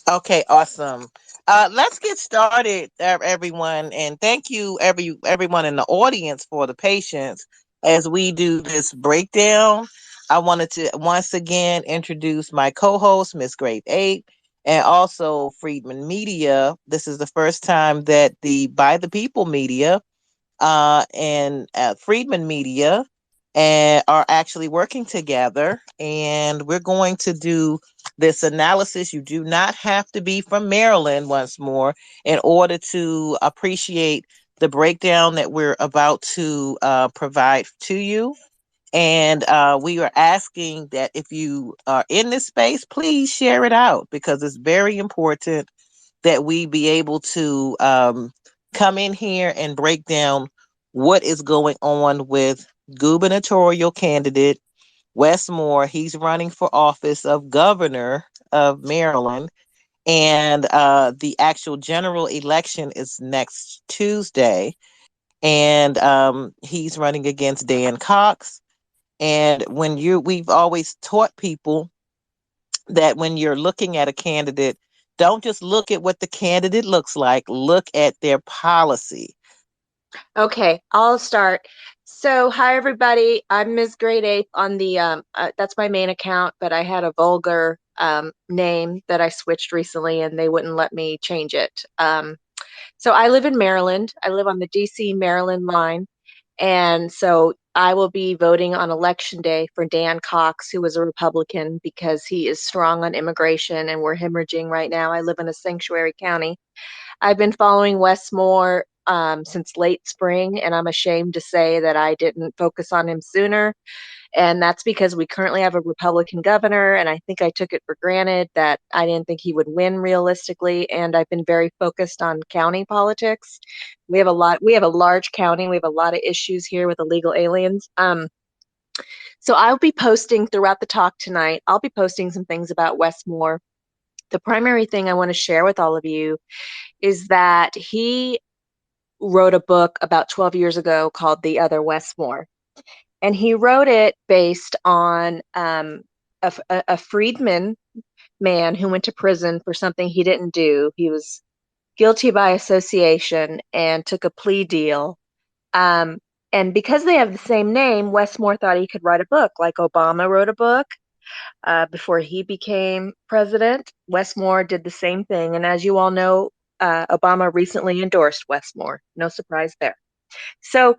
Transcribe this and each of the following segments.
Okay, awesome. Let's get started, everyone, and thank you, everyone in the audience for the patience as we do this breakdown. I wanted to once again introduce my co-host, Miss Grave Ape, and also Freedman Media. This is the first time that the By the People Media and Freedman Media and are actually working together. And we're going to do this analysis. You do not have to be from Maryland once more in order to appreciate the breakdown that we're about to provide to you. And we are asking that if you are in this space, please share it out because it's very important that we be able to come in here and break down what is going on with gubernatorial candidate Wes Moore. He's running for office of governor of Maryland, and the actual general election is next Tuesday. And he's running against Dan Cox. And we've always taught people that when you're looking at a candidate, don't just look at what the candidate looks like, look at their policy. Okay, I'll start. So, hi everybody. I'm Ms. Great Ape on the that's my main account, but I had a vulgar name that I switched recently and they wouldn't let me change it. So I live in Maryland. I live on the DC Maryland line. And so I will be voting on election day for Dan Cox, who was a Republican, because he is strong on immigration and we're hemorrhaging right now. I live in a sanctuary county. I've been following Wes Moore since late spring, and I'm ashamed to say that I didn't focus on him sooner. And that's because we currently have a Republican governor, and I think I took it for granted that I didn't think he would win realistically. And I've been very focused on county politics. We have a large county, we have a lot of issues here with illegal aliens. So I'll be posting throughout the talk tonight. I'll be posting some things about Wes Moore. The primary thing I want to share with all of you is that he wrote a book about 12 years ago called The Other Wes Moore. And he wrote it based on a freedman man who went to prison for something he didn't do. He was guilty by association and took a plea deal. Um, and because they have the same name, Wes Moore thought he could write a book, like Obama wrote a book before he became president. Wes Moore did the same thing. And as you all know, Obama recently endorsed Wes Moore. No surprise there. So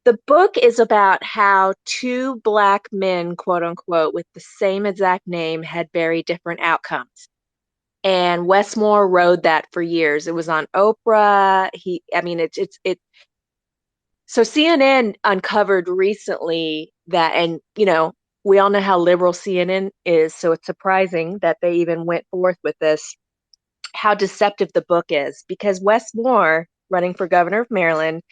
the book is about how two black men, quote unquote, with the same exact name had very different outcomes. And Wes Moore rode that for years. It was on Oprah. I mean, it. So CNN uncovered recently that, and we all know how liberal CNN is. So it's surprising that they even went forth with this, how deceptive the book is, because Wes Moore, running for governor of Maryland,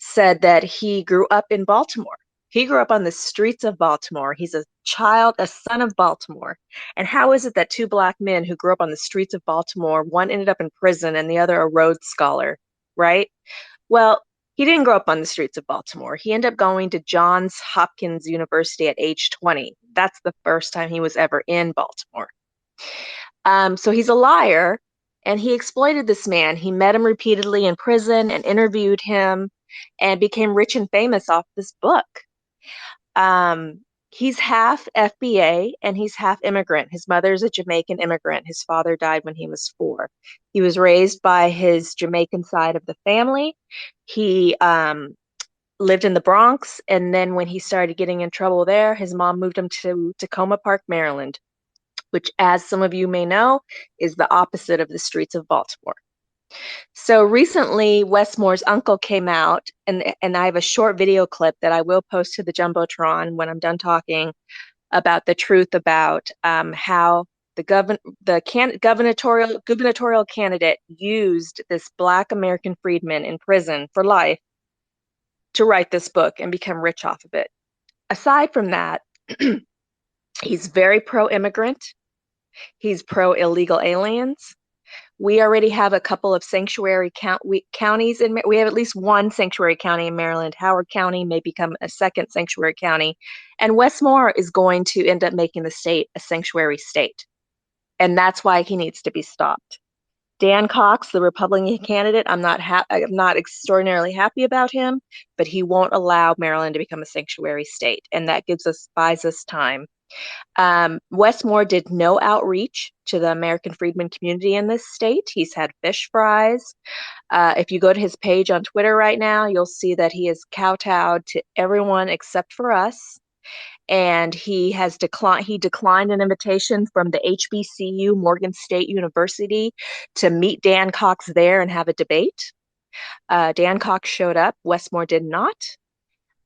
said that he grew up in Baltimore. He grew up on the streets of Baltimore. He's a son of Baltimore. And how is it that two black men who grew up on the streets of Baltimore, one ended up in prison and the other a Rhodes Scholar, right? Well, he didn't grow up on the streets of Baltimore. He ended up going to Johns Hopkins University at age 20. That's the first time he was ever in Baltimore. So he's a liar, and he exploited this man. He met him repeatedly in prison and interviewed him and became rich and famous off this book. He's half FBA and he's half immigrant. His mother's a Jamaican immigrant. His father died when he was 4. He was raised by his Jamaican side of the family. He lived in the Bronx, and then when he started getting in trouble there, his mom moved him to Tacoma Park, Maryland, which, as some of you may know, is the opposite of the streets of Baltimore. So recently, Wes Moore's uncle came out, and I have a short video clip that I will post to the Jumbotron when I'm done talking about the truth about how the gubernatorial candidate used this Black American freedman in prison for life to write this book and become rich off of it. Aside from that, he's very pro-immigrant. He's pro-illegal aliens. We already have a couple of counties we have at least one sanctuary county in Maryland. Howard County may become a second sanctuary county. And Wes Moore is going to end up making the state a sanctuary state. and that's why he needs to be stopped. Dan Cox, the Republican candidate, I'm not extraordinarily happy about him, but he won't allow Maryland to become a sanctuary state, and that buys us time. Wes Moore did no outreach to the American Freedmen community in this state. He's had fish fries. If you go to his page on Twitter right now, you'll see that he is kowtowed to everyone except for us. And he declined an invitation from the HBCU, Morgan State University, to meet Dan Cox there and have a debate. Dan Cox showed up. Wes Moore did not.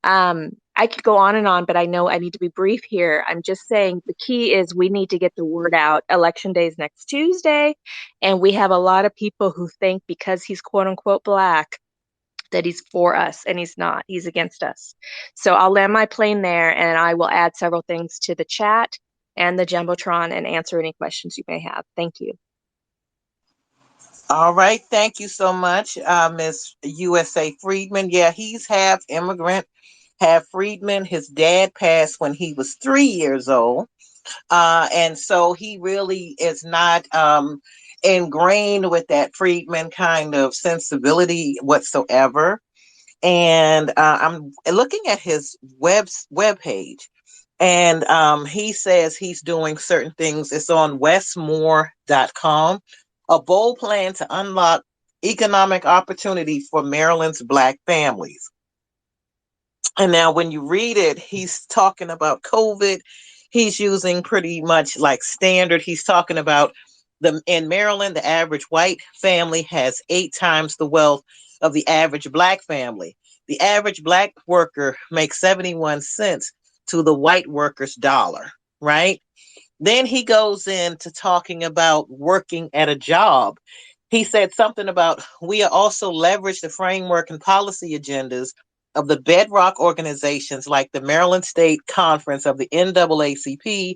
I could go on and on, but I know I need to be brief here. I'm just saying the key is we need to get the word out. Election day is next Tuesday, and we have a lot of people who think because he's quote unquote black that he's for us, and he's not. He's against us. So I'll land my plane there, and I will add several things to the chat and the Jumbotron and answer any questions you may have. Thank you. All right. Thank you so much, Miss USA Freedman. Yeah, he's half immigrant, half Freedman. His dad passed when he was 3 years old. And so he really is not ingrained with that Freedman kind of sensibility whatsoever. And I'm looking at his web page, and he says he's doing certain things. It's on westmore.com, a bold plan to unlock economic opportunity for Maryland's Black families. And now when you read it, he's talking about COVID. He's using pretty much like standard. He's talking about in Maryland, the average white family has 8 times the wealth of the average Black family. The average Black worker makes 71 cents to the white worker's dollar, right? Then he goes into talking about working at a job. He said something about we are also leverage the framework and policy agendas of the bedrock organizations like the Maryland State Conference of the NAACP,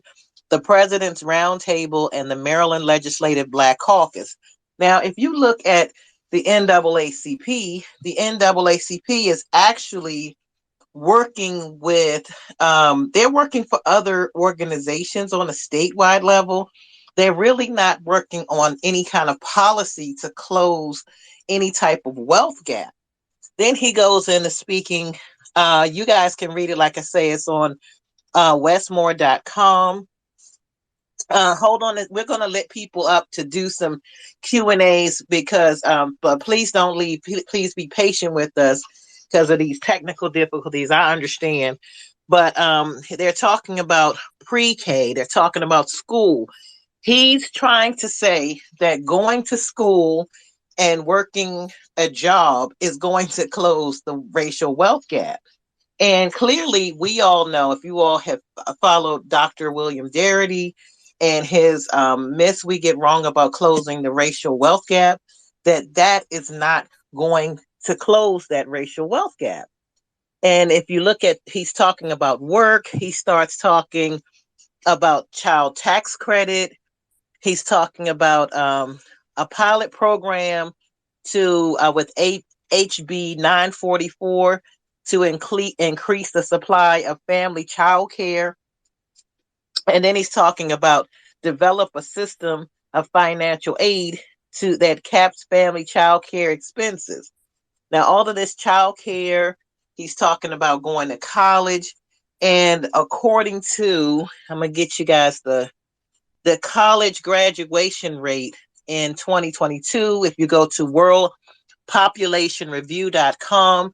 the President's Roundtable, and the Maryland Legislative Black Caucus. Now, if you look at the NAACP is actually working with, they're working for other organizations on a statewide level. They're really not working on any kind of policy to close any type of wealth gap. Then he goes into speaking. You guys can read it. Like I say, it's on westmore.com. Hold on, we're going to let people up to do some Q&As because but please don't leave. Please be patient with us because of these technical difficulties. I understand, but they're talking about pre-K, they're talking about school. He's trying to say that going to school and working a job is going to close the racial wealth gap. And clearly, we all know, if you all have followed Dr. William Darity and his myths we get wrong about closing the racial wealth gap, that is not going to close that racial wealth gap. And if you look at, he's talking about work, he starts talking about child tax credit. He's talking about a pilot program to with HB 944 to increase the supply of family child care. And then he's talking about develop a system of financial aid that caps family child care expenses. Now, all of this child care, he's talking about going to college. And according to, I'm going to get you guys the college graduation rate in 2022. If you go to worldpopulationreview.com,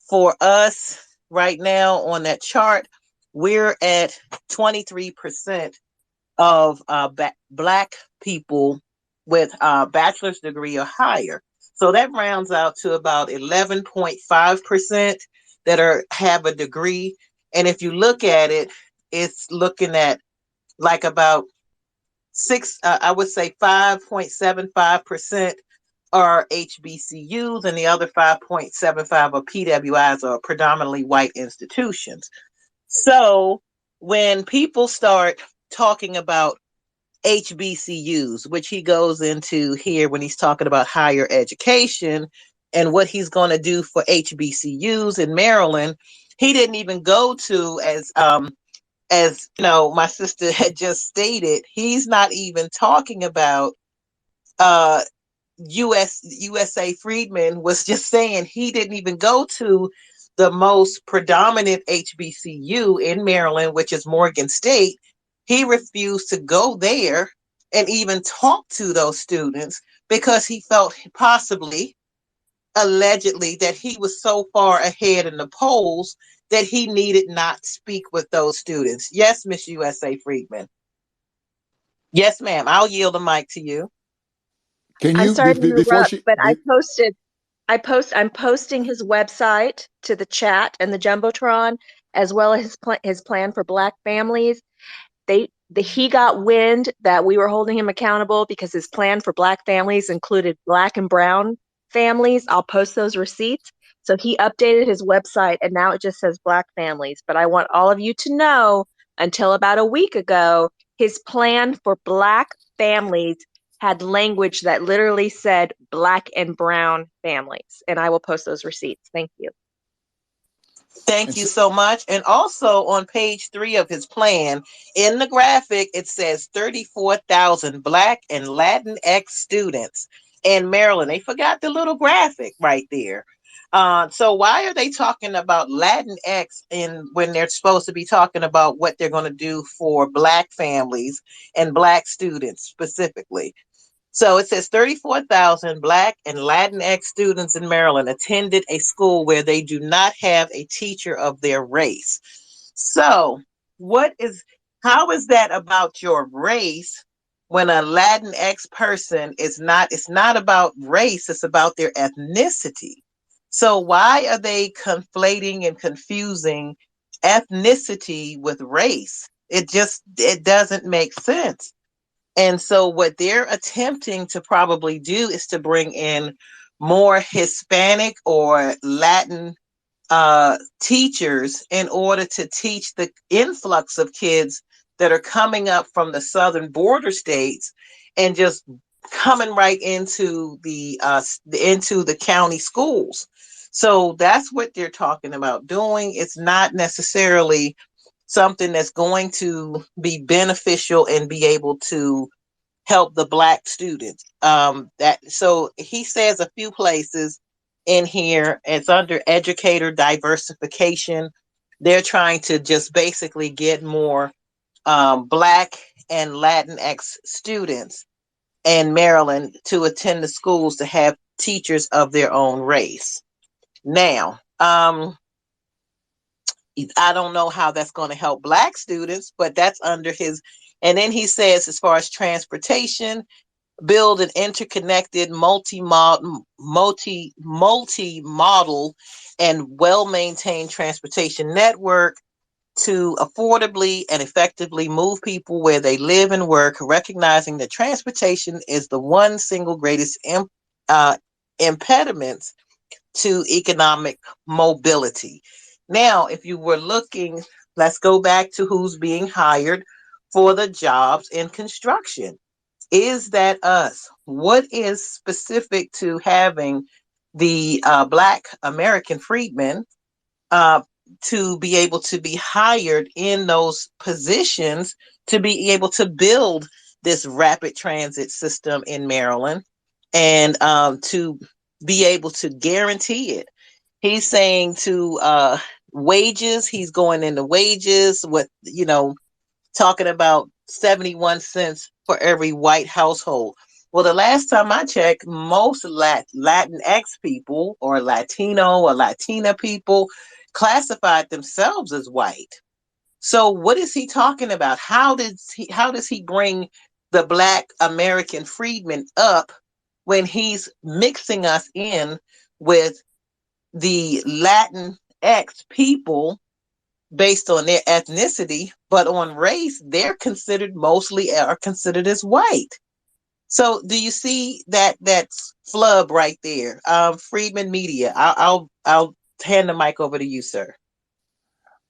for us right now on that chart, we're at 23% of Black people with a bachelor's degree or higher. So that rounds out to about 11.5% that have a degree. And if you look at it, it's looking at like about I would say 5.75% are HBCUs, and the other 5.75 are PWIs, or predominantly white institutions. So when people start talking about HBCUs, which he goes into here when he's talking about higher education and what he's going to do for HBCUs in Maryland, he didn't even go to as as you know, my sister had just stated, he's not even talking about uh USA Freedmen was just saying he didn't even go to the most predominant HBCU in Maryland, which is Morgan State. He refused to go there and even talk to those students because he felt possibly, allegedly, that he was so far ahead in the polls that he needed not speak with those students. Yes, Miss USA Freedman. Yes, ma'am. I'll yield the mic to you. Can I'm you sorry to before interrupt, she but I'm posting his website to the chat and the Jumbotron, as well as his plan for Black families. He got wind that we were holding him accountable because his plan for Black families included Black and brown families. I'll post those receipts. So he updated his website and now it just says Black families. But I want all of you to know, until about a week ago, his plan for Black families had language that literally said Black and brown families. And I will post those receipts. Thank you. Thank and you so, so much. And also on page 3 of his plan, in the graphic, it says 34,000 Black and Latinx students in Maryland. They forgot the little graphic right there. So why are they talking about Latinx in when they're supposed to be talking about what they're going to do for Black families and Black students specifically? So it says 34,000 Black and Latinx students in Maryland attended a school where they do not have a teacher of their race. So, what is, how is that about your race when a Latinx person is not, it's not about race, it's about their ethnicity. So, why are they conflating and confusing ethnicity with race? It doesn't make sense. And so, what they're attempting to probably do is to bring in more Hispanic or Latin teachers in order to teach the influx of kids that are coming up from the southern border states and just coming right into the county schools. So that's what they're talking about doing. It's not necessarily something that's going to be beneficial and be able to help the Black students. That so he says a few places in here. It's under educator diversification. They're trying to just basically get more Black and Latinx students in Maryland to attend the schools to have teachers of their own race. Now, I don't know how that's going to help Black students, but that's under his. And then he says, as far as transportation, build an interconnected, multi-model, and well-maintained transportation network to affordably and effectively move people where they live and work, recognizing that transportation is the one single greatest uh, impediment to economic mobility. Now, if you were looking, let's go back to who's being hired for the jobs in construction. Is that us? What is specific to having the Black American freedmen uh, to be able to be hired in those positions to be able to build this rapid transit system in Maryland and to be able to guarantee it? He's saying to wages, he's going into wages with, talking about 71 cents for every white household. Well, the last time I checked, most Latinx people or Latino or Latina people classified themselves as white. So what is he talking about? How does he bring the Black American freedmen up when he's mixing us in with the Latinx people based on their ethnicity, but on race, they're considered mostly are considered as white. So, do you see that flub right there? Freedman Media. I'll hand the mic over to you, sir.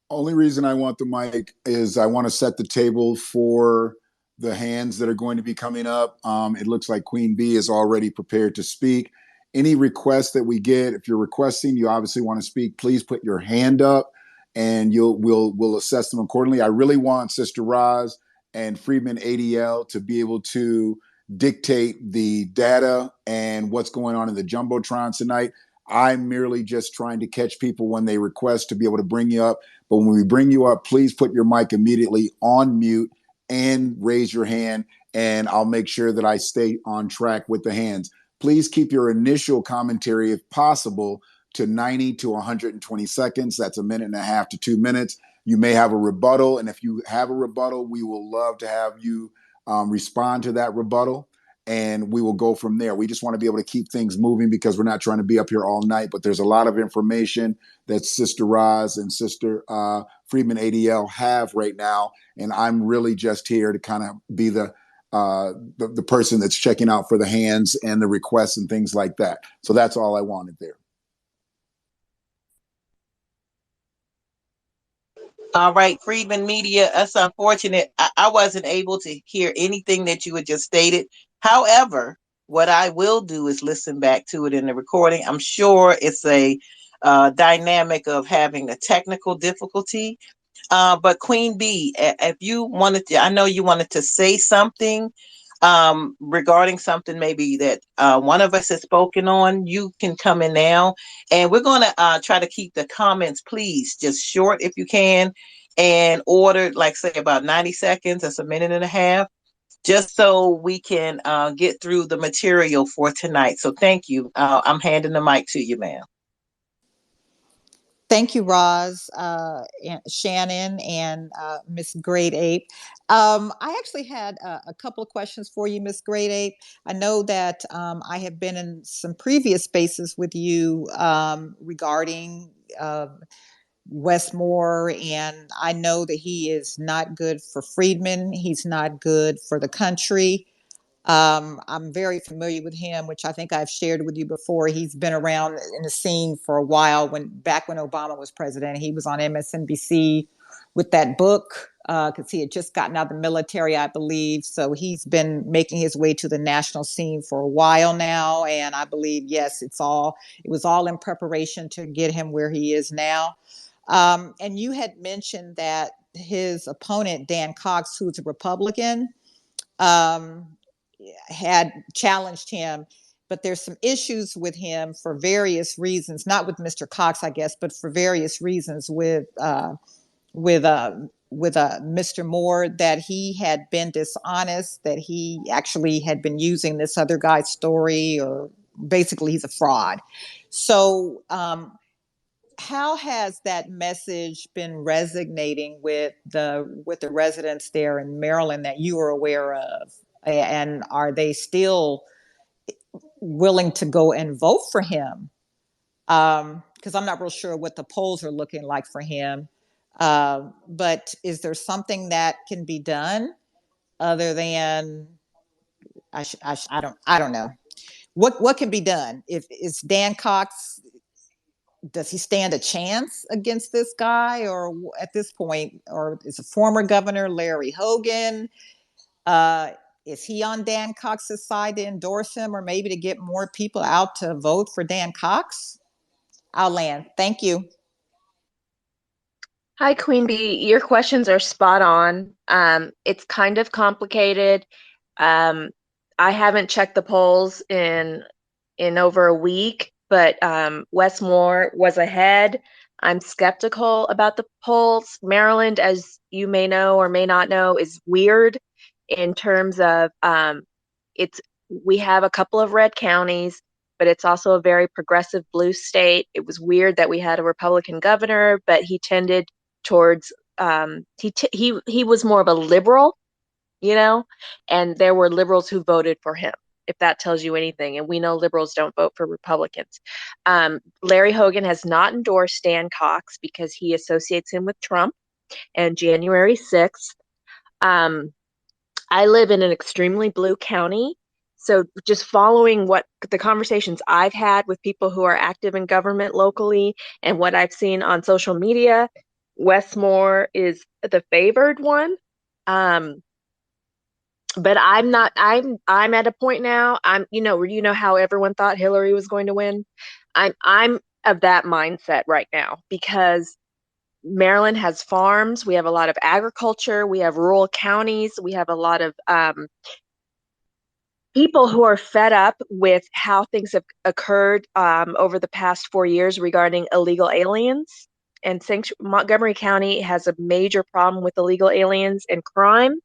only reason I want the mic is I want to set the table for the hands that are going to be coming up. It looks like Queen Bee is already prepared to speak. Any requests that we get, if you're requesting, you obviously want to speak, please put your hand up and we'll assess them accordingly. I really want Sister Roz and Freedmen ADL to be able to dictate the data and what's going on in the Jumbotron tonight. I'm merely just trying to catch people when they request to be able to bring you up. But when we bring you up, please put your mic immediately on mute and raise your hand, and I'll make sure that I stay on track with the hands. Please keep your initial commentary, if possible, to 90 to 120 seconds. That's a minute and a half to 2 minutes. You may have a rebuttal, and if you have a rebuttal, we will love to have you respond to that rebuttal, and we will go from there. We just want to be able to keep things moving because we're not trying to be up here all night, but there's a lot of information that Sister Roz and Sister Freedmen ADL have right now, and I'm really just here to kind of be the person that's checking out for the hands and the requests and things like that. So that's all I wanted there. All right, Freedman Media, that's unfortunate. I wasn't able to hear anything that you had just stated. However, what I will do is listen back to it in the recording. I'm sure it's a dynamic of having a technical difficulty. But Queen B, if you wanted to, I know you wanted to say something regarding something maybe that one of us has spoken on, you can come in now. And we're going to try to keep the comments, please, just short if you can, and ordered, like say about 90 seconds. That's a minute and a half, just so we can get through the material for tonight. So thank you. I'm handing the mic to you, ma'am. Thank you, Roz, Shannon, and Miss Great Ape. I actually had a couple of questions for you, Miss Great Ape. I know that I have been in some previous spaces with you regarding Westmore, and I know that he is not good for freedmen. He's not good for the country. I'm very familiar with him, which I think I've shared with you before. He's been around in the scene for a while. Back when Obama was president, he was on MSNBC with that book because he had just gotten out of the military, I believe. So he's been making his way to the national scene for a while now, and I believe, yes, it was all in preparation to get him where he is now. And you had mentioned that his opponent, Dan Cox, who's a Republican, had challenged him, but there's some issues with him for various reasons, not with Mr. Cox, I guess, but for various reasons with Mr. Moore, that he had been dishonest, that he actually had been using this other guy's story, or basically he's a fraud. So how has that message been resonating with the residents there in Maryland that you are aware of? And are they still willing to go and vote for him? Because I'm not real sure what the polls are looking like for him. But is there something that can be done other than I don't know what can be done? If is Dan Cox, does he stand a chance against this guy, or at this point, or is a former governor Larry Hogan? Is he on Dan Cox's side to endorse him, or maybe to get more people out to vote for Dan Cox? I'll land. Thank you. Hi, Queen Bee. Your questions are spot on. It's kind of complicated. I haven't checked the polls in over a week, but Westmore was ahead. I'm skeptical about the polls. Maryland, as you may know or may not know, is weird in terms of we have a couple of red counties, but it's also a very progressive blue state. It was weird that we had a Republican governor, but he tended towards he was more of a liberal, and there were liberals who voted for him, if that tells you anything. And we know liberals don't vote for Republicans. Larry Hogan has not endorsed Dan Cox because he associates him with Trump and January 6th. I live in an extremely blue county. So just following what the conversations I've had with people who are active in government locally and what I've seen on social media, Westmore is the favored one. But I'm not, I'm at a point now, how everyone thought Hillary was going to win. I'm of that mindset right now, because Maryland has farms. We have a lot of agriculture. We have rural counties. We have a lot of people who are fed up with how things have occurred over the past 4 years regarding illegal aliens. And Montgomery County has a major problem with illegal aliens and crime.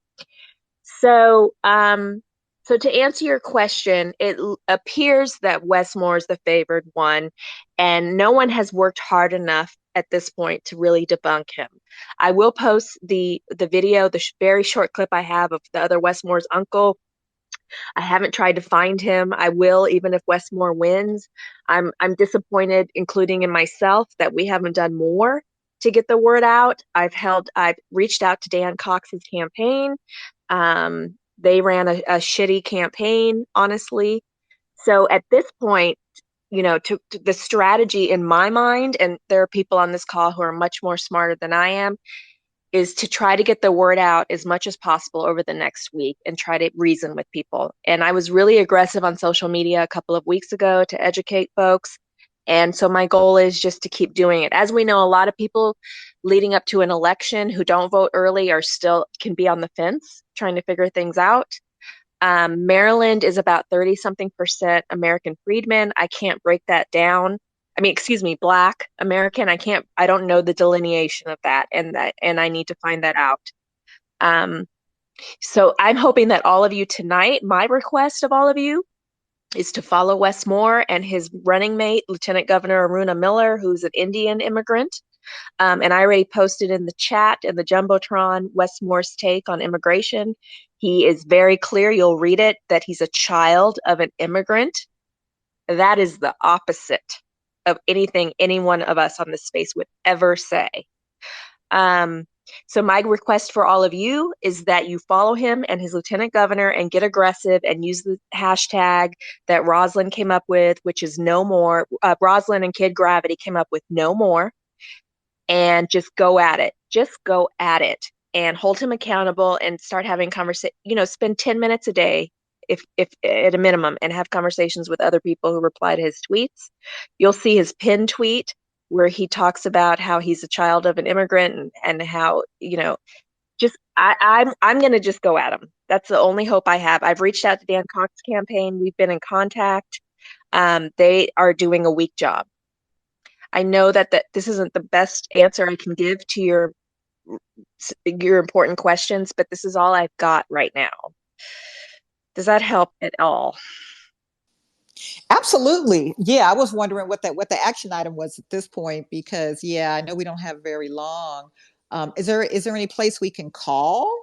So, so to answer your question, it appears that Westmore is the favored one, and no one has worked hard enough at this point to really debunk him. I will post the video, the very short clip I have of the other Westmore's uncle. I haven't tried to find him. I will, even if Westmore wins. I'm disappointed, including in myself, that we haven't done more to get the word out. I've reached out to Dan Cox's campaign. They ran a shitty campaign, honestly. So at this point, you know, to the strategy in my mind, and there are people on this call who are much more smarter than I am, is to try to get the word out as much as possible over the next week and try to reason with people. And I was really aggressive on social media a couple of weeks ago to educate folks. And so my goal is just to keep doing it. As we know, a lot of people leading up to an election who don't vote early are still can be on the fence trying to figure things out. Maryland is about 30 something percent American freedmen. I can't break that down. I mean, excuse me, Black American. I don't know the delineation of that, and I need to find that out. So I'm hoping that all of you tonight, my request of all of you is to follow Wes Moore and his running mate, Lieutenant Governor Aruna Miller, who's an Indian immigrant. And I already posted in the chat in the Jumbotron Wes Moore's take on immigration. He is very clear, you'll read it, that he's a child of an immigrant. That is the opposite of anything any one of us on this space would ever say. So my request for all of you is that you follow him and his lieutenant governor and get aggressive and use the hashtag that Roslyn came up with, which is no more. Roslyn and Kid Gravity came up with no more, and just go at it. Just go at it and hold him accountable and start having conversation. You know, spend 10 minutes a day, if at a minimum, and have conversations with other people who reply to his tweets. You'll see his pinned tweet where he talks about how he's a child of an immigrant and how, you know, just I'm gonna just go at him. That's the only hope I have. I've reached out to Dan Cox's campaign. We've been in contact. They are doing a weak job. I know that this isn't the best answer I can give to your important questions, but this is all I've got right now. Does that help at all? Absolutely. Yeah, I was wondering what the action item was at this point, because yeah, I know we don't have very long. Is there any place we can call?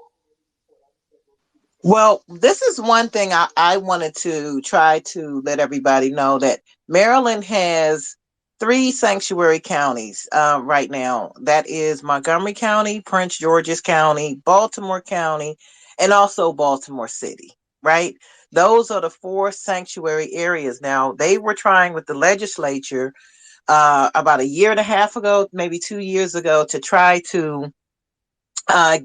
Well, this is one thing I wanted to try to let everybody know, that Maryland has 3 sanctuary counties right now. That is Montgomery County, Prince George's County, Baltimore County, and also Baltimore City, right? Those are the 4 sanctuary areas. Now, they were trying with the legislature about a year and a half ago, maybe 2 years ago, to try to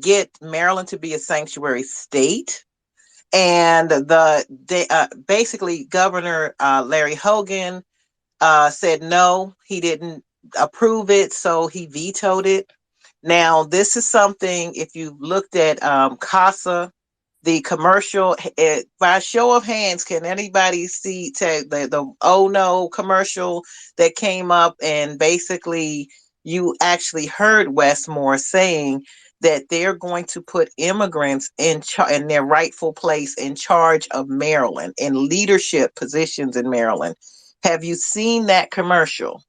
get Maryland to be a sanctuary state. And basically Governor Larry Hogan said no, he didn't approve it, so he vetoed it. Now, this is something, if you looked at CASA, the commercial, by show of hands, can anybody see the oh no commercial that came up? And basically you actually heard Wes Moore saying that they're going to put immigrants in their rightful place in charge of Maryland, in leadership positions in Maryland. Have you seen that commercial?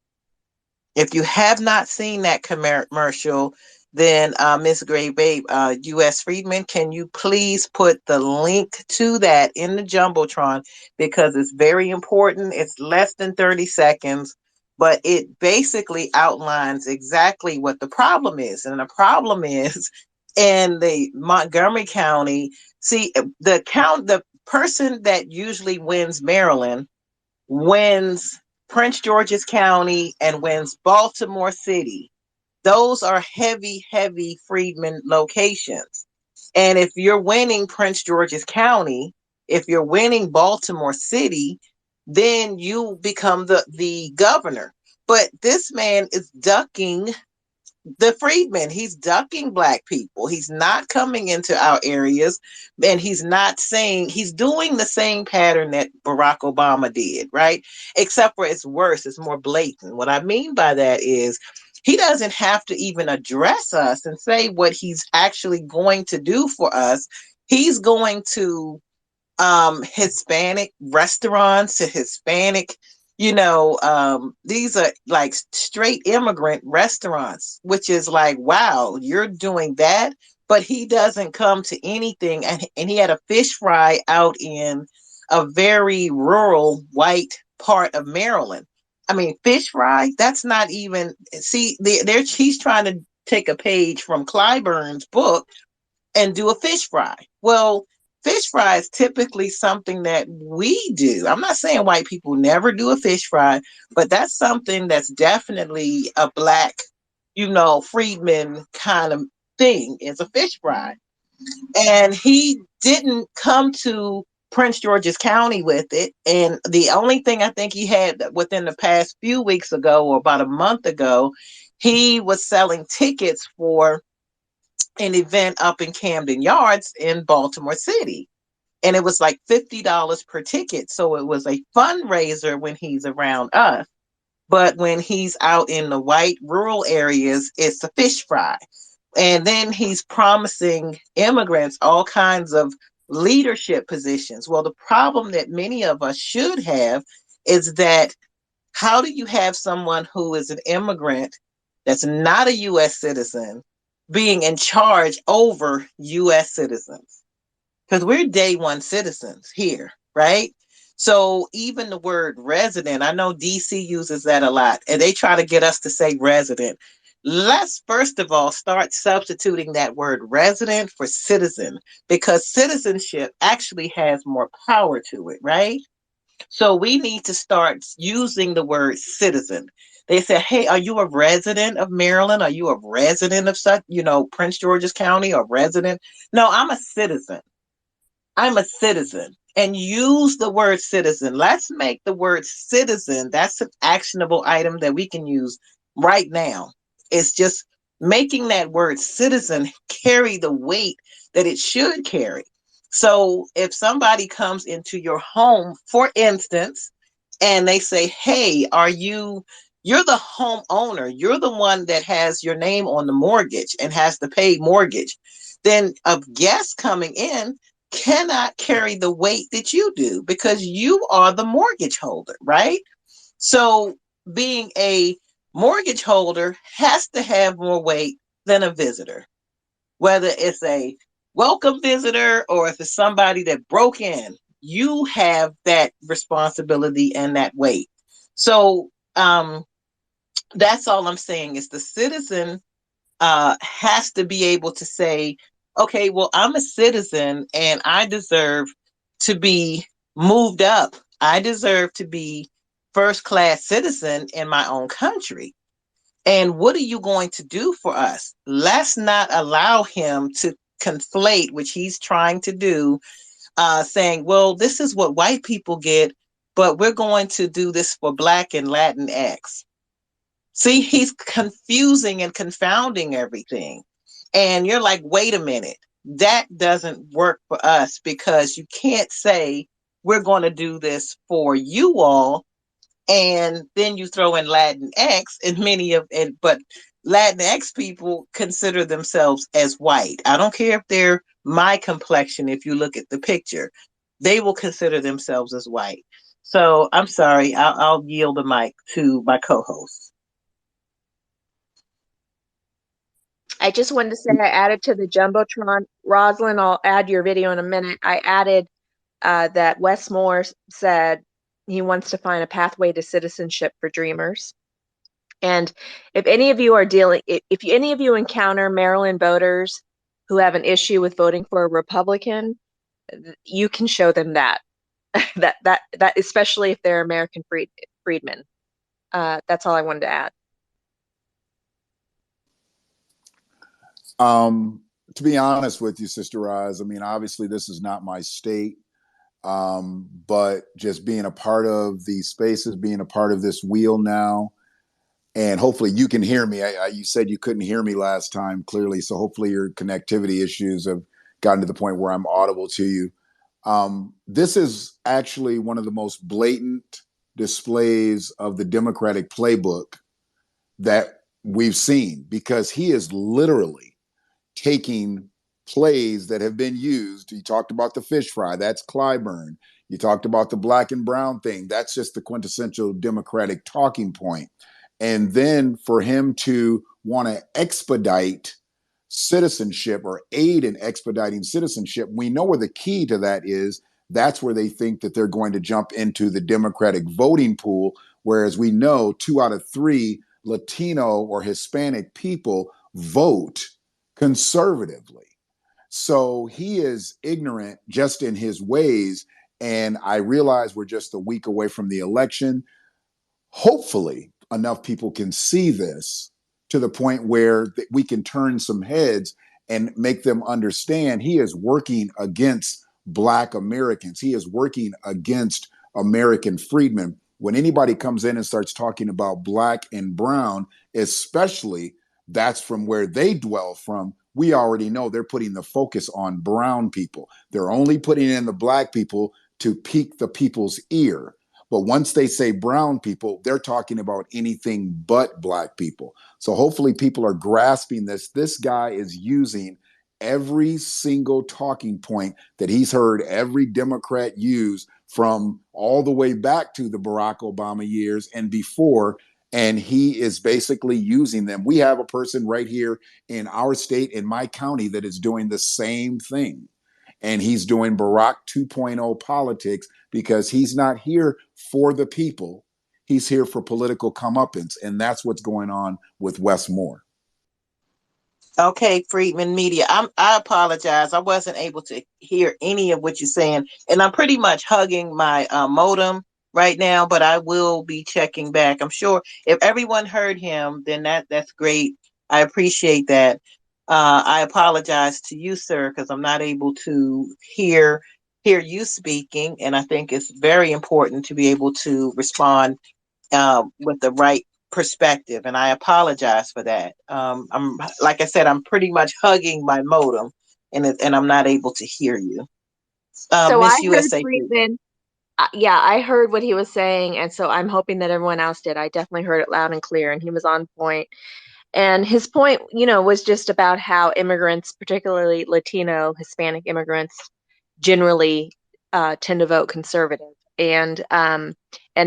If you have not seen that commercial, then Ms. Gray Babe, U.S. Freedmen, can you please put the link to that in the Jumbotron, because it's very important. It's less than 30 seconds, but it basically outlines exactly what the problem is. And the problem is in the Montgomery County, see, the person that usually wins Maryland wins Prince George's County and wins Baltimore City. Those are heavy, heavy freedmen locations. And if you're winning Prince George's County, if you're winning Baltimore City, then you become the governor. But this man is ducking the freedmen. He's ducking black people. He's not coming into our areas, and he's not saying, he's doing the same pattern that Barack Obama did, right? Except for it's worse, it's more blatant. What I mean by that is he doesn't have to even address us and say what he's actually going to do for us. He's going to Hispanic restaurants, to Hispanic, these are like straight immigrant restaurants, which is like, wow, you're doing that. But he doesn't come to anything. And he had a fish fry out in a very rural white part of Maryland. I mean, fish fry, that's not even, see, he's trying to take a page from Clyburn's book and do a fish fry. Well, fish fry is typically something that we do. I'm not saying white people never do a fish fry, but that's something that's definitely a black, freedman kind of thing, is a fish fry. And he didn't come to Prince George's County with it. And the only thing I think he had within the past few weeks ago, or about a month ago, he was selling tickets for an event up in Camden Yards in Baltimore City. And it was like $50 per ticket. So it was a fundraiser when he's around us. But when he's out in the white rural areas, it's a fish fry. And then he's promising immigrants all kinds of leadership positions. Well, the problem that many of us should have is that, how do you have someone who is an immigrant that's not a U.S. citizen being in charge over U.S. citizens? Because we're day one citizens here, right? So even the word resident, I know DC uses that a lot, and they try to get us to say resident. Let's first of all start substituting that word resident for citizen, because citizenship actually has more power to it, right? So we need to start using the word citizen. They say, hey, are you a resident of Maryland? Are you a resident of such, Prince George's County, or resident? No, I'm a citizen. I'm a citizen. And use the word citizen. Let's make the word citizen, that's an actionable item that we can use right now. It's just making that word citizen carry the weight that it should carry. So if somebody comes into your home, for instance, and they say, hey, you're the homeowner, you're the one that has your name on the mortgage and has to pay mortgage, then a guest coming in cannot carry the weight that you do, because you are the mortgage holder, right? So being a mortgage holder has to have more weight than a visitor, whether it's a welcome visitor or if it's somebody that broke in. You have that responsibility and that weight. So that's all I'm saying, is the citizen has to be able to say, okay, well, I'm a citizen and I deserve to be moved up. I deserve to be first class citizen in my own country. And what are you going to do for us? Let's not allow him to conflate, which he's trying to do, saying, well, this is what white people get, but we're going to do this for Black and Latinx. See, he's confusing and confounding everything. And you're like, wait a minute, that doesn't work for us, because you can't say we're going to do this for you all. And then you throw in Latinx, and but Latinx people consider themselves as white. I don't care if they're my complexion. If you look at the picture, they will consider themselves as white. So I'm sorry, I'll yield the mic to my co-host. I just wanted to say I added to the Jumbotron. Rosalind, I'll add your video in a minute. I added that Wes Moore said he wants to find a pathway to citizenship for dreamers. And if any of you if any of you encounter Maryland voters who have an issue with voting for a Republican, you can show them that, that especially if they're American freedmen. That's all I wanted to add. To be honest with you, Sister Roz, I mean, obviously this is not my state, but just being a part of these spaces, being a part of this wheel now, And hopefully you can hear me. You said you couldn't hear me last time clearly, so hopefully your connectivity issues have gotten to the point where I'm audible to you. This is actually one of the most blatant displays of the Democratic playbook that we've seen, because he is literally taking plays that have been used. You talked about the fish fry, that's Clyburn. You talked about the black and brown thing, that's just the quintessential Democratic talking point. And then for him to want to expedite citizenship or aid in expediting citizenship, we know where the key to that is. That's where they think that they're going to jump into the Democratic voting pool, whereas we know 2 out of 3 Latino or Hispanic people vote conservatively. So he is ignorant just in his ways. And I realize we're just a week away from the election. Hopefully, enough people can see this to the point where we can turn some heads and make them understand he is working against Black Americans. He is working against American freedmen. When anybody comes in and starts talking about Black and brown, especially, that's from where they dwell from. We already know they're putting the focus on brown people. They're only putting in the Black people to pique the people's ear. But once they say brown people, they're talking about anything but Black people. So hopefully people are grasping this. This guy is using every single talking point that he's heard every Democrat use from all the way back to the Barack Obama years and before. And he is basically using them. We have a person right here in our state, in my county, that is doing the same thing. And he's doing Barack 2.0 politics, because he's not here for the people. He's here for political comeuppance. And that's what's going on with Wes Moore. Okay, Freedman Media. I apologize. I wasn't able to hear any of what you're saying, and I'm pretty much hugging my modem right now. But I will be checking back. I'm sure if everyone heard him, then that's great. I appreciate that. I apologize to you, sir, because I'm not able to hear you speaking, and I think it's very important to be able to respond with the right perspective, and I apologize for that. I'm like I said, I'm pretty much hugging my modem, and I'm not able to hear you, So I Miss heard USA. Friedman. Yeah, I heard what he was saying, and so I'm hoping that everyone else did. I definitely heard it loud and clear, and he was on point. And his point, was just about how immigrants, particularly Latino, Hispanic immigrants, generally tend to vote conservative. And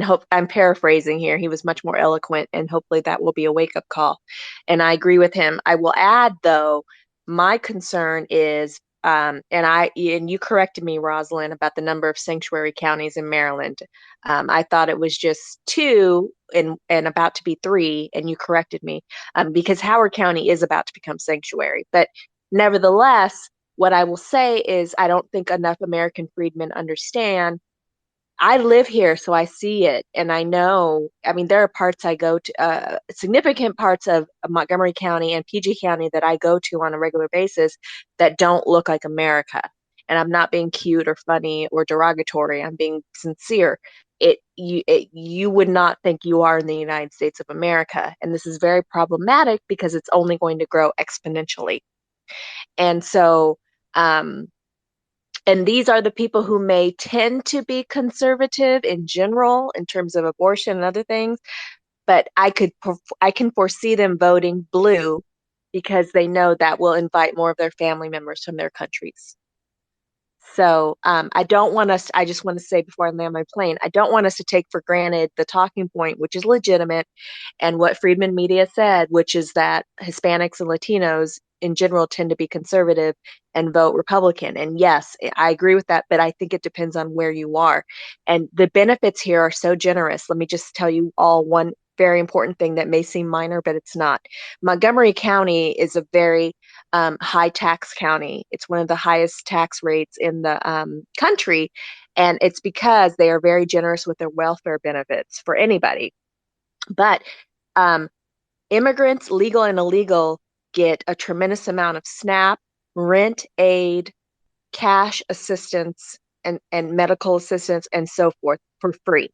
hope I'm paraphrasing here. He was much more eloquent, and hopefully that will be a wake up call. And I agree with him. I will add, though, my concern is, and you corrected me, Rosalind, about the number of sanctuary counties in Maryland. I thought it was just 2 and about to be 3, and you corrected me, because Howard County is about to become sanctuary. But nevertheless, what I will say is I don't think enough American freedmen understand. I live here, so I see it, and I know. I mean, there are parts I go to, significant parts of Montgomery County and PG County that I go to on a regular basis that don't look like America. And I'm not being cute or funny or derogatory. I'm being sincere. You would not think you are in the United States of America, and this is very problematic because it's only going to grow exponentially. And so, and these are the people who may tend to be conservative in general in terms of abortion and other things, but I can foresee them voting blue because they know that will invite more of their family members from their countries. So I don't want us, I just want to say before I land my plane, I don't want us to take for granted the talking point, which is legitimate, and what Freedmen Media said, which is that Hispanics and Latinos in general tend to be conservative and vote Republican. And yes, I agree with that, but I think it depends on where you are. And the benefits here are so generous. Let me just tell you all one very important thing that may seem minor, but it's not. Montgomery County is a very high tax county. It's one of the highest tax rates in the country. And it's because they are very generous with their welfare benefits for anybody. But immigrants, legal and illegal, get a tremendous amount of SNAP, rent aid, cash assistance, and medical assistance, and so forth for free.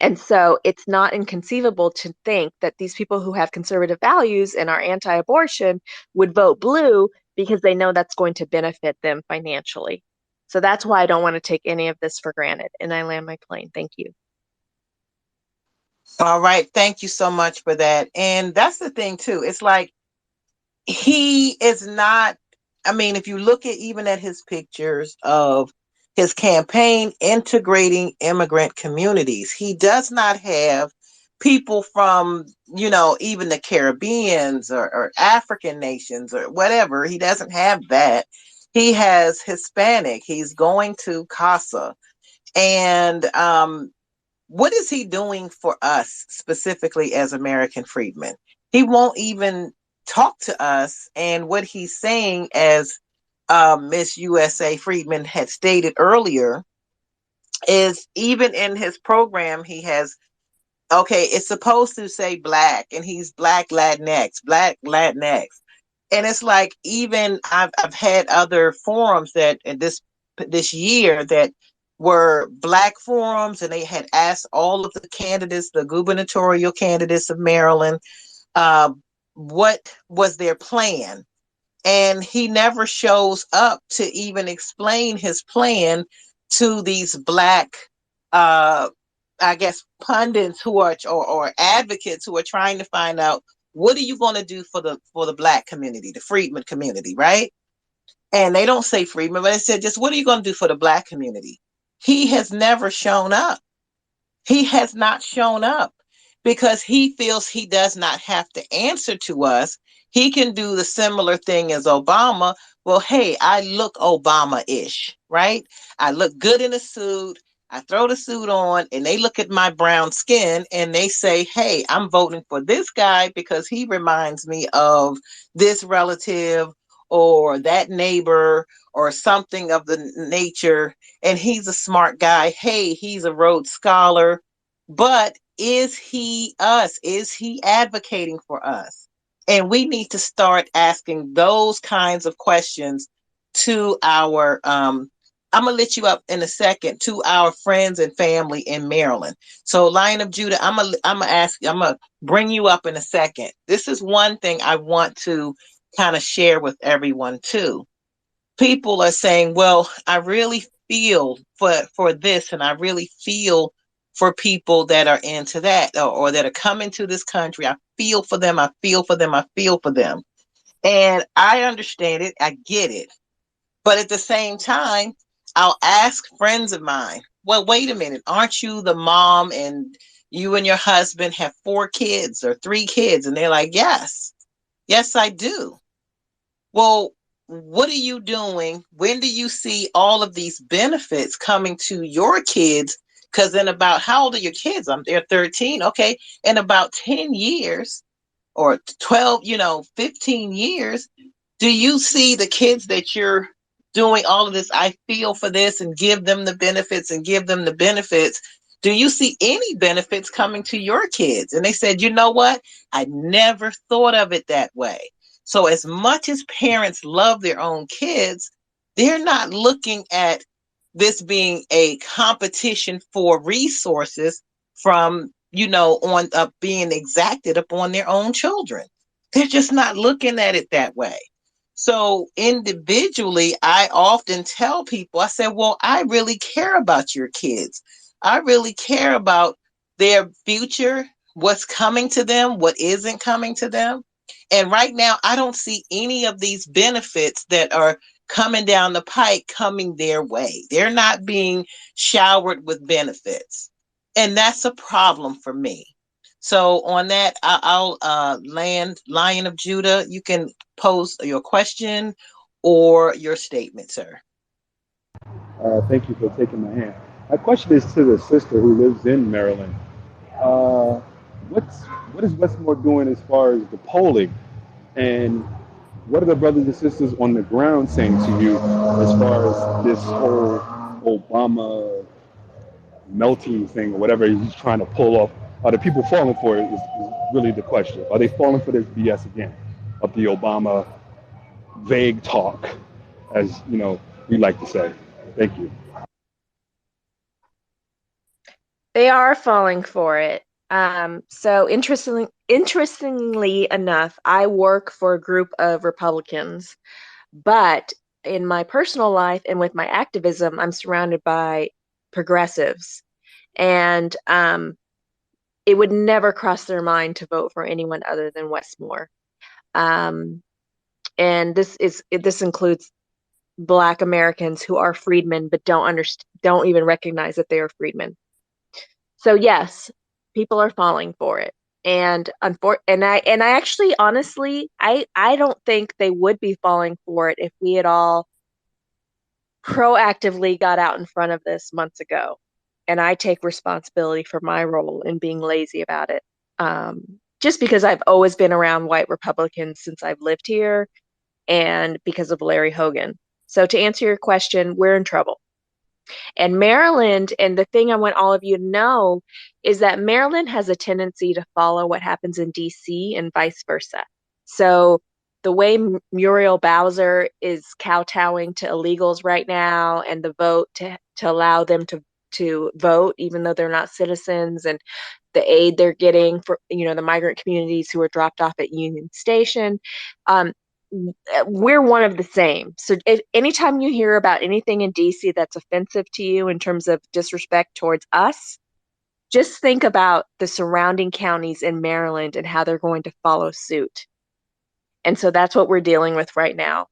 And so it's not inconceivable to think that these people who have conservative values and are anti-abortion would vote blue because they know that's going to benefit them financially. So that's why I don't want to take any of this for granted. And I land my plane. Thank you. All right. Thank you so much for that. And that's the thing too. It's like he is not, I mean, if you look at even at his pictures of his campaign integrating immigrant communities, he does not have people from, even the Caribbeans or African nations or whatever. He doesn't have that. He has Hispanic. He's going to CASA. And what is he doing for us specifically as American freedmen? He won't even talk to us. And what he's saying, as Miss USA Freedman had stated earlier, is even in his program, he has, okay, it's supposed to say black, and he's black Latinx. And it's like, even I've had other forums that this year that were black forums, and they had asked all of the candidates, the gubernatorial candidates of Maryland, uh, what was their plan. And he never shows up to even explain his plan to these black, uh, I guess, pundits who are or advocates who are trying to find out, what are you going to do for the black community, the freedmen community, right? And they don't say freedmen, but they said, just what are you going to do for the black community? He has never shown up. He has not shown up because he feels he does not have to answer to us. He can do the similar thing as Obama. Well, hey, I look Obama-ish, right? I look good in a suit. I throw the suit on, and they look at my brown skin and they say, hey, I'm voting for this guy because he reminds me of this relative or that neighbor or something of the nature. And he's a smart guy. Hey, he's a Rhodes Scholar. But is he us? Is he advocating for us? And we need to start asking those kinds of questions to our I'm gonna let you up in a second, to our friends and family in Maryland. So, Lion of Judah, I'm gonna bring you up in a second. This is one thing I want to kind of share with everyone too. People are saying, well, I really feel for this, and I really feel for people that are into that, or that are coming to this country. I feel for them. I feel for them. I feel for them. And I understand it. I get it. But at the same time, I'll ask friends of mine, well, wait a minute. Aren't you the mom, and you and your husband have 4 kids or 3 kids? And they're like, yes, yes, I do. Well, what are you doing? When do you see all of these benefits coming to your kids? Because in about, how old are your kids? They're 13. Okay. In about 10 years or 12, 15 years, do you see the kids that you're doing all of this? I feel for this, and give them the benefits and give them the benefits. Do you see any benefits coming to your kids? And they said, you know what? I never thought of it that way. So as much as parents love their own kids, they're not looking at this being a competition for resources from, on being exacted upon their own children. They're just not looking at it that way. So individually, I often tell people, I say, well, I really care about your kids. I really care about their future, what's coming to them, what isn't coming to them. And right now, I don't see any of these benefits that are coming down the pike coming their way. They're not being showered with benefits. And that's a problem for me. So on that, I'll land. Lion of Judah, you can pose your question or your statement, sir. Thank you for taking my hand. My question is to the sister who lives in Maryland. Uh, what is Westmore doing as far as the polling, and what are the brothers and sisters on the ground saying to you as far as this whole Obama melting thing or whatever he's trying to pull off? Are the people falling for it? Is really the question. Are they falling for this BS again of the Obama vague talk, as we like to say? Thank you. They are falling for it. So interestingly enough, I work for a group of Republicans, but in my personal life and with my activism, I'm surrounded by progressives. And it would never cross their mind to vote for anyone other than Westmore. Um, and this includes Black Americans who are freedmen but don't even recognize that they are freedmen. So yes, people are falling for it. And I actually honestly I don't think they would be falling for it if we had all proactively got out in front of this months ago. And I take responsibility for my role in being lazy about it. Just because I've always been around white Republicans since I've lived here and because of Larry Hogan. So to answer your question, we're in trouble. And Maryland, and the thing I want all of you to know is that Maryland has a tendency to follow what happens in DC and vice versa. So the way Muriel Bowser is kowtowing to illegals right now and the vote to allow them to vote, even though they're not citizens, and the aid they're getting for the migrant communities who are dropped off at Union Station. We're one of the same. So if anytime you hear about anything in DC that's offensive to you in terms of disrespect towards us, just think about the surrounding counties in Maryland and how they're going to follow suit. And so that's what we're dealing with right now.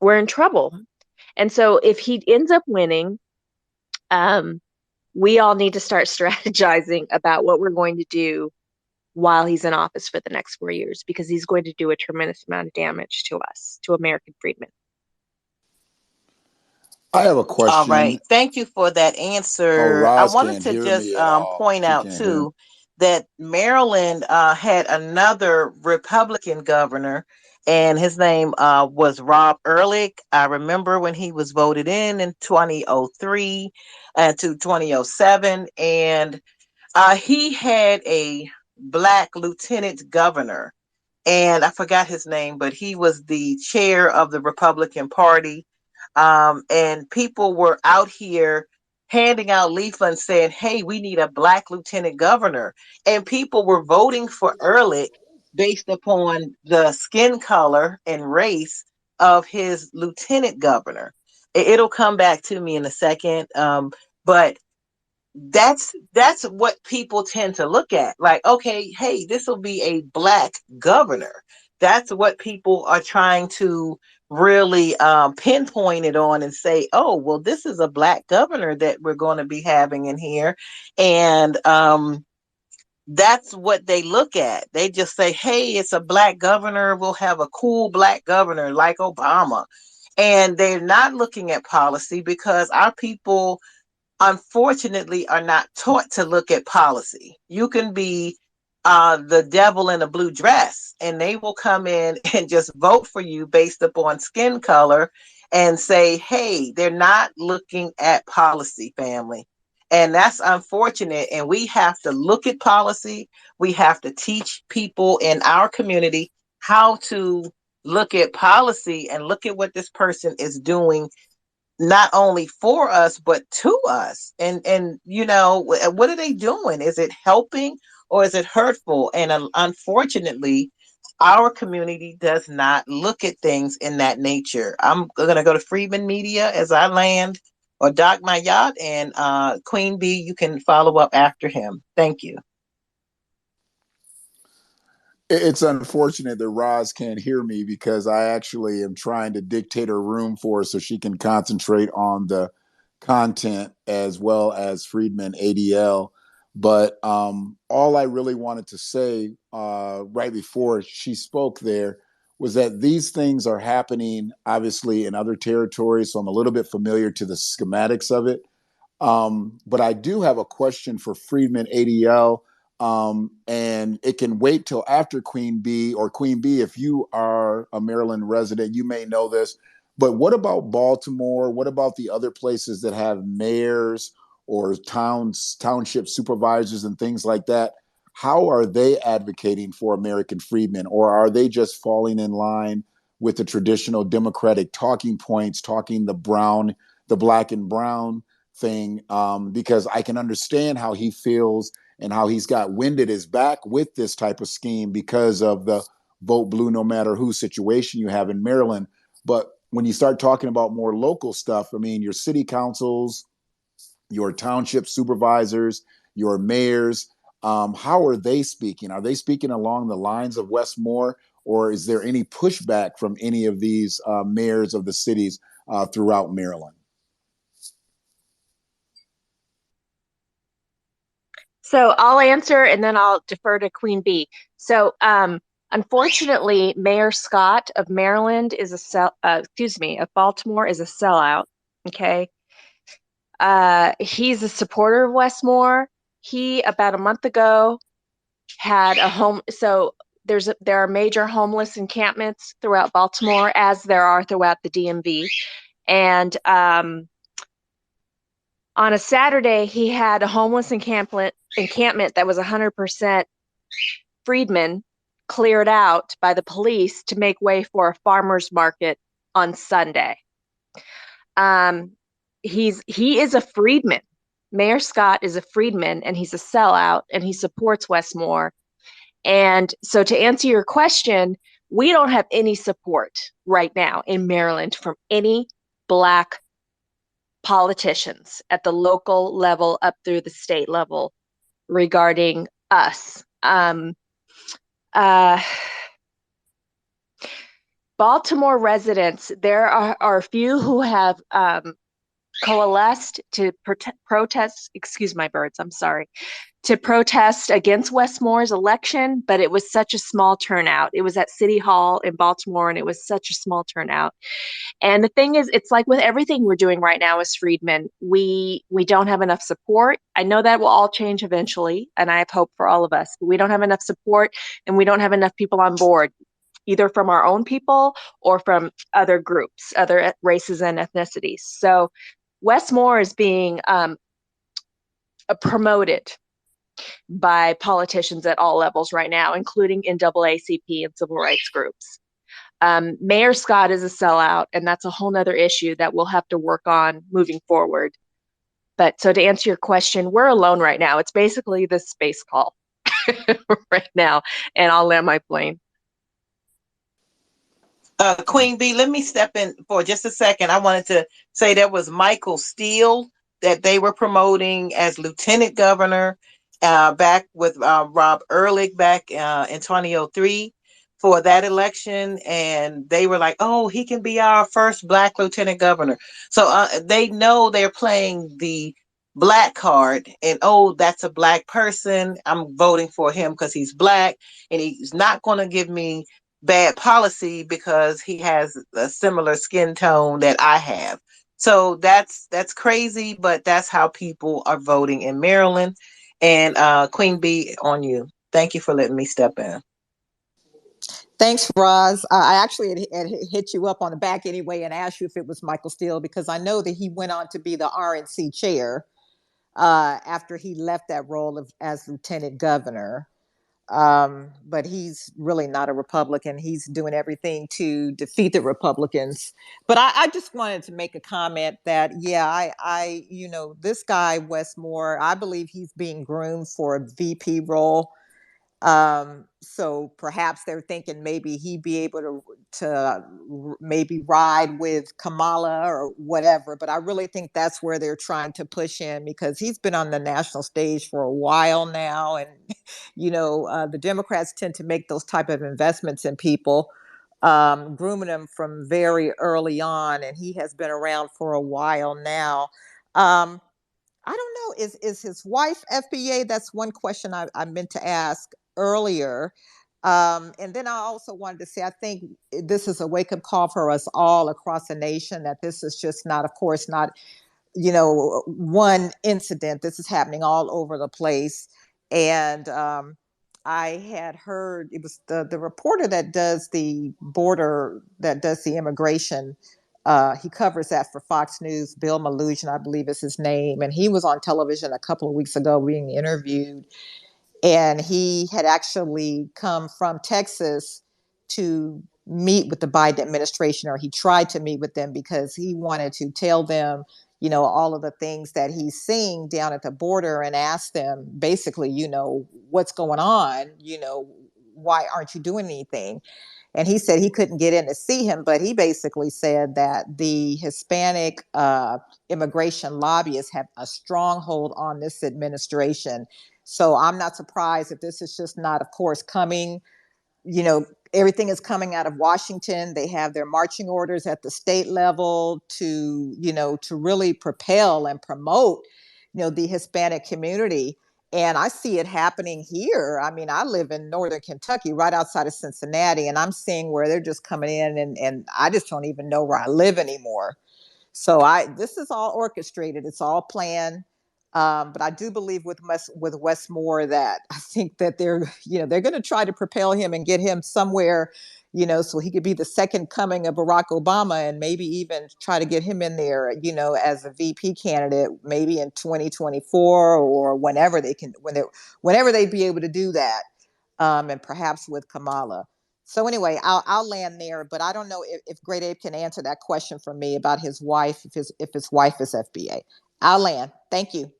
We're in trouble. And so if he ends up winning, we all need to start strategizing about what we're going to do while he's in office for the next 4 years, because he's going to do a tremendous amount of damage to us, to American freedmen. I have a All question. right. Thank you for that Oh, answer. I Roz wanted can't to hear just me at all. point She out can't hear me. too that Maryland had another Republican governor, and his name was Rob Ehrlich. I remember when he was voted in 2003 to 2007, and he had a black lieutenant governor, and I forgot his name, but he was the chair of the Republican Party. And people were out here handing out leaflets saying, "Hey, we need a black lieutenant governor." And people were voting for Ehrlich based upon the skin color and race of his lieutenant governor. It'll come back to me in a second. But that's what people tend to look at, like, okay, hey, this will be a black governor. That's what people are trying to really pinpoint it on and say, oh, well, this is a black governor that we're going to be having in here. And that's what they look at. They just say, hey, it's a black governor, we'll have a cool black governor like Obama. And they're not looking at policy, because our people unfortunately are not taught to look at policy. You can be the devil in a blue dress, and they will come in and just vote for you based upon skin color and say, hey, they're not looking at policy, family. And that's unfortunate. And we have to look at policy. We have to teach people in our community how to look at policy and look at what this person is doing, not only for us but to us. And what are they doing? Is it helping or is it hurtful? And unfortunately, our community does not look at things in that nature. I'm going to go to Freedman Media as I land, or dock my yacht, and Queen Bee, you can follow up after him. Thank you. It's unfortunate that Roz can't hear me, because I actually am trying to dictate her room for her so she can concentrate on the content as well as Freedmen ADL. But all I really wanted to say right before she spoke there was that these things are happening obviously in other territories, so I'm a little bit familiar to the schematics of it. But I do have a question for Freedmen ADL, and it can wait till after Queen Bee, or Queen Bee, if you are a Maryland resident, you may know this. But what about Baltimore? What about the other places that have mayors or township supervisors and things like that? How are they advocating for American freedmen, or are they just falling in line with the traditional Democratic talking points, talking the black and brown thing, because I can understand how he feels and how he's got wind at his back with this type of scheme because of the vote blue no matter who situation you have in Maryland. But when you start talking about more local stuff, I mean, your city councils, your township supervisors, your mayors, how are they speaking? Are they speaking along the lines of Westmore, or is there any pushback from any of these mayors of the cities throughout Maryland? So I'll answer and then I'll defer to Queen Bee. So, unfortunately, Mayor Scott of Maryland is of Baltimore is a sellout. Okay. He's a supporter of Westmore. He, about a month ago, had a home. So there are major homeless encampments throughout Baltimore, as there are throughout the DMV. And on a Saturday, he had a homeless encampment that was 100% freedmen cleared out by the police to make way for a farmer's market on Sunday. He is a freedman. Mayor Scott is a freedman, and he's a sellout, and he supports Westmore. And so, to answer your question, we don't have any support right now in Maryland from any Black politicians at the local level up through the state level regarding us. Baltimore residents, there are a few who have coalesced to protest, excuse my birds, I'm sorry, to protest against Westmore's election, but it was such a small turnout. It was at City Hall in Baltimore, and it was such a small turnout. And the thing is, it's like with everything we're doing right now as freedmen, we don't have enough support. I know that will all change eventually, and I have hope for all of us, but we don't have enough support, and we don't have enough people on board, either from our own people or from other groups, other races and ethnicities. So Westmore is being promoted by politicians at all levels right now, including NAACP and civil rights groups. Mayor Scott is a sellout, and that's a whole nother issue that we'll have to work on moving forward. But so to answer your question, we're alone right now. It's basically the space call right now, and I'll land my plane. Queen Bee, let me step in for just a second. I wanted to say there was Michael Steele that they were promoting as lieutenant governor back with Rob Ehrlich back in 2003 for that election. And they were like, oh, he can be our first Black lieutenant governor. So they know they're playing the Black card, and oh, that's a Black person. I'm voting for him because he's Black, and he's not going to give me bad policy because he has a similar skin tone that I have. So that's crazy, but that's how people are voting in Maryland. And Queen Bee, on you. Thank you for letting me step in. Thanks, Roz. I actually had hit you up on the back anyway and asked you if it was Michael Steele, because I know that he went on to be the RNC chair after he left that role as lieutenant governor. But he's really not a Republican. He's doing everything to defeat the Republicans. But I just wanted to make a comment that, yeah, this guy, Westmore, I believe he's being groomed for a VP role. So perhaps they're thinking maybe he'd be able to maybe ride with Kamala or whatever. But I really think that's where they're trying to push him, because he's been on the national stage for a while now. And, the Democrats tend to make those type of investments in people, grooming them from very early on. And he has been around for a while now. I don't know, is his wife FBA? That's one question I meant to ask earlier. And then I also wanted to say, I think this is a wake-up call for us all across the nation, that this is just not, of course, not, one incident. This is happening all over the place. And I had heard, it was the reporter that does the border, that does the immigration. He covers that for Fox News. Bill Malugin, I believe is his name. And he was on television a couple of weeks ago being interviewed. And he had actually come from Texas to meet with the Biden administration, or he tried to meet with them because he wanted to tell them, all of the things that he's seeing down at the border, and asked them basically, what's going on? Why aren't you doing anything? And he said he couldn't get in to see him, but he basically said that the Hispanic immigration lobbyists have a stronghold on this administration. So I'm not surprised if this is just not, of course, coming, everything is coming out of Washington. They have their marching orders at the state level to really propel and promote, the Hispanic community. And I see it happening here. I mean, I live in northern Kentucky, right outside of Cincinnati, and I'm seeing where they're just coming in, and I just don't even know where I live anymore. So this is all orchestrated. It's all planned. But I do believe with Wes Moore that I think that they're going to try to propel him and get him somewhere, so he could be the second coming of Barack Obama, and maybe even try to get him in there, as a VP candidate, maybe in 2024 or whenever they'd be able to do that, and perhaps with Kamala. So anyway, I'll land there, but I don't know if Great Ape can answer that question for me about his wife, if his wife is FBA. I'll land. Thank you.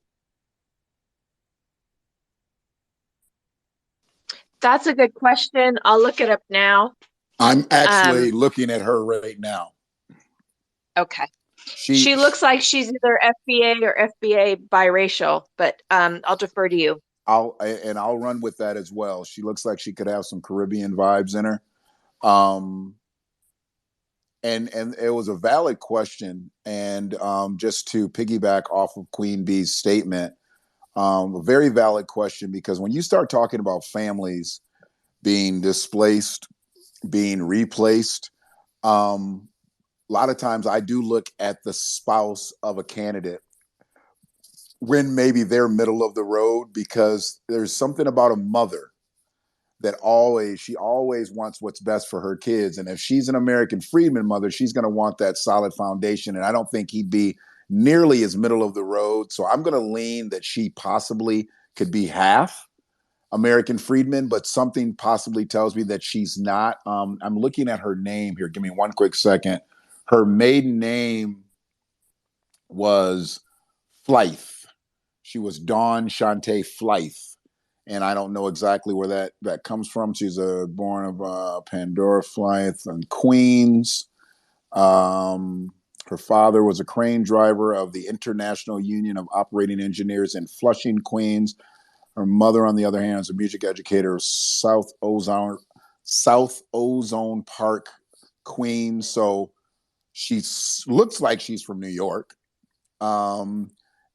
That's a good question. I'll look it up now. I'm actually looking at her right now. Okay. She looks like she's either FBA or FBA biracial, but I'll defer to you. I'll run with that as well. She looks like she could have some Caribbean vibes in her. And it was a valid question. And just to piggyback off of Queen Bee's statement, a very valid question, because when you start talking about families being displaced, being replaced, a lot of times I do look at the spouse of a candidate when maybe they're middle of the road, because there's something about a mother that she always wants what's best for her kids. And if she's an American Freedman mother, she's going to want that solid foundation. And I don't think he'd be nearly as middle of the road. So I'm going to lean that she possibly could be half American Freedman, but something possibly tells me that she's not. I'm looking at her name here. Give me one quick second. Her maiden name was Flythe. She was Dawn Shantae Flythe. And I don't know exactly where that comes from. She's born of Pandora Flythe and Queens. Her father was a crane driver of the International Union of Operating Engineers in Flushing, Queens. Her mother, on the other hand, is a music educator of South Ozone Park, Queens. So she looks like she's from New York. And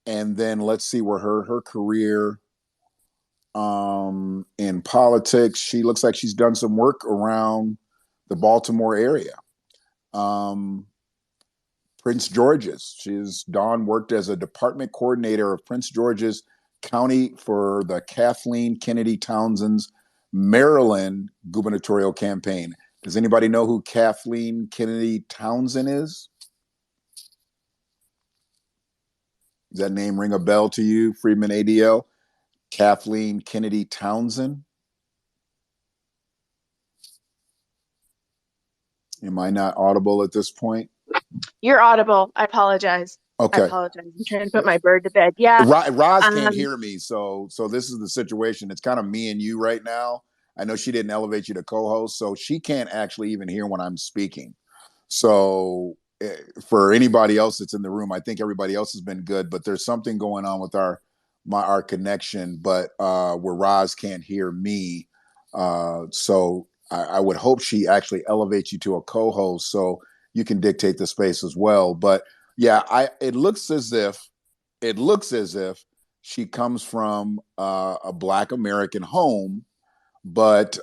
then let's see where her career in politics. She looks like she's done some work around the Baltimore area. Prince George's. Dawn worked as a department coordinator of Prince George's County for the Kathleen Kennedy Townsend's Maryland gubernatorial campaign. Does anybody know who Kathleen Kennedy Townsend is? Does that name ring a bell to you, Freedmen ADL? Kathleen Kennedy Townsend? Am I not audible at this point? You're audible. I apologize. Okay. I apologize. I'm trying to put my bird to bed. Yeah. Roz can't hear me, so this is the situation. It's kind of me and you right now. I know she didn't elevate you to co-host, so she can't actually even hear when I'm speaking. So for anybody else that's in the room, I think everybody else has been good, but there's something going on with our connection, but where Roz can't hear me. So I would hope she actually elevates you to a co-host so you can dictate the space as well. But yeah, it looks as if she comes from a Black American home, but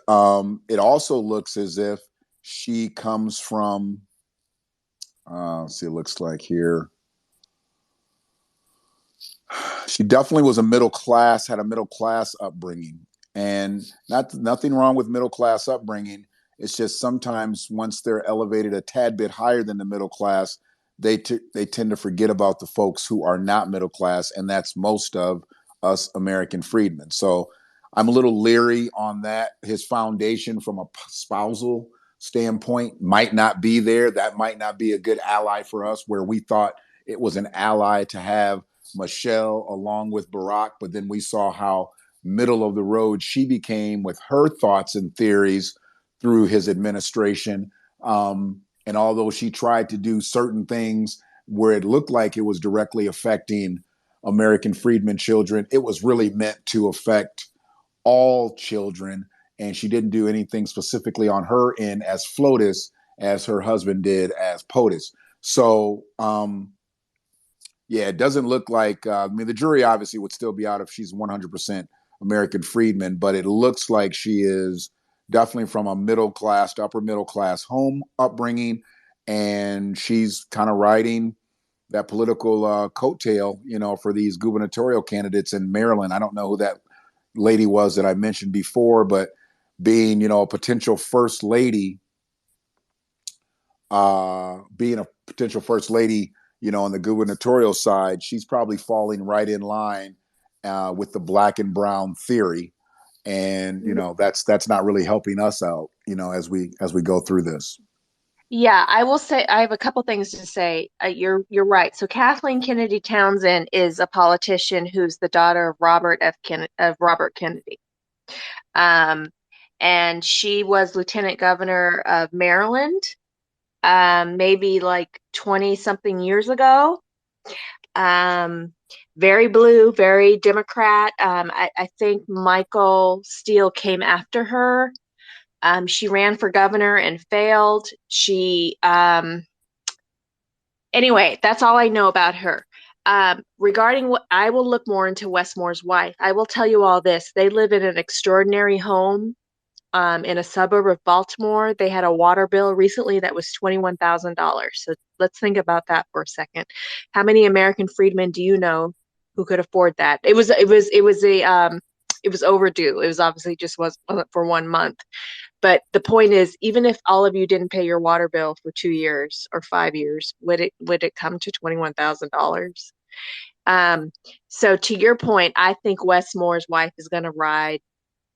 it also looks as if she comes from, let's see, it looks like here. She definitely was had a middle class upbringing, and nothing wrong with middle class upbringing. It's just sometimes once they're elevated a tad bit higher than the middle class, they tend to forget about the folks who are not middle class, and that's most of us American freedmen. So I'm a little leery on that. His foundation from a spousal standpoint might not be there. That might not be a good ally for us, where we thought it was an ally to have Michelle along with Barack. But then we saw how middle of the road she became with her thoughts and theories through his administration. And although she tried to do certain things where it looked like it was directly affecting American freedmen children, it was really meant to affect all children. And she didn't do anything specifically on her end as FLOTUS as her husband did as POTUS. So, yeah, it doesn't look like, I mean, the jury obviously would still be out if she's 100% American freedman, but it looks like she is definitely from a middle class to upper middle class home upbringing. And she's kind of riding that political coattail, you know, for these gubernatorial candidates in Maryland. I don't know who that lady was that I mentioned before, but being, you know, a potential first lady, being a potential first lady, you know, on the gubernatorial side, she's probably falling right in line with the black and brown theory. And, you know, that's not really helping us out, you know, as we go through this. Yeah, I will say I have a couple things to say. You're right. So Kathleen Kennedy Townsend is a politician who's the daughter of Robert Kennedy. Um, and she was Lieutenant Governor of Maryland, maybe like 20 something years ago. Very blue, very Democrat. I think Michael Steele came after her. She ran for governor and failed. Anyway, that's all I know about her. Regarding what I will look more into Westmore's wife. I will tell you all this. They live in an extraordinary home in a suburb of Baltimore. They had a water bill recently that was $21,000. So let's think about that for a second. How many American freedmen do you know who could afford that? It was overdue. It was obviously just wasn't for 1 month. But the point is, even if all of you didn't pay your water bill for 2 years or 5 years, would it come to $21,000? So to your point, I think Westmore's wife is going to ride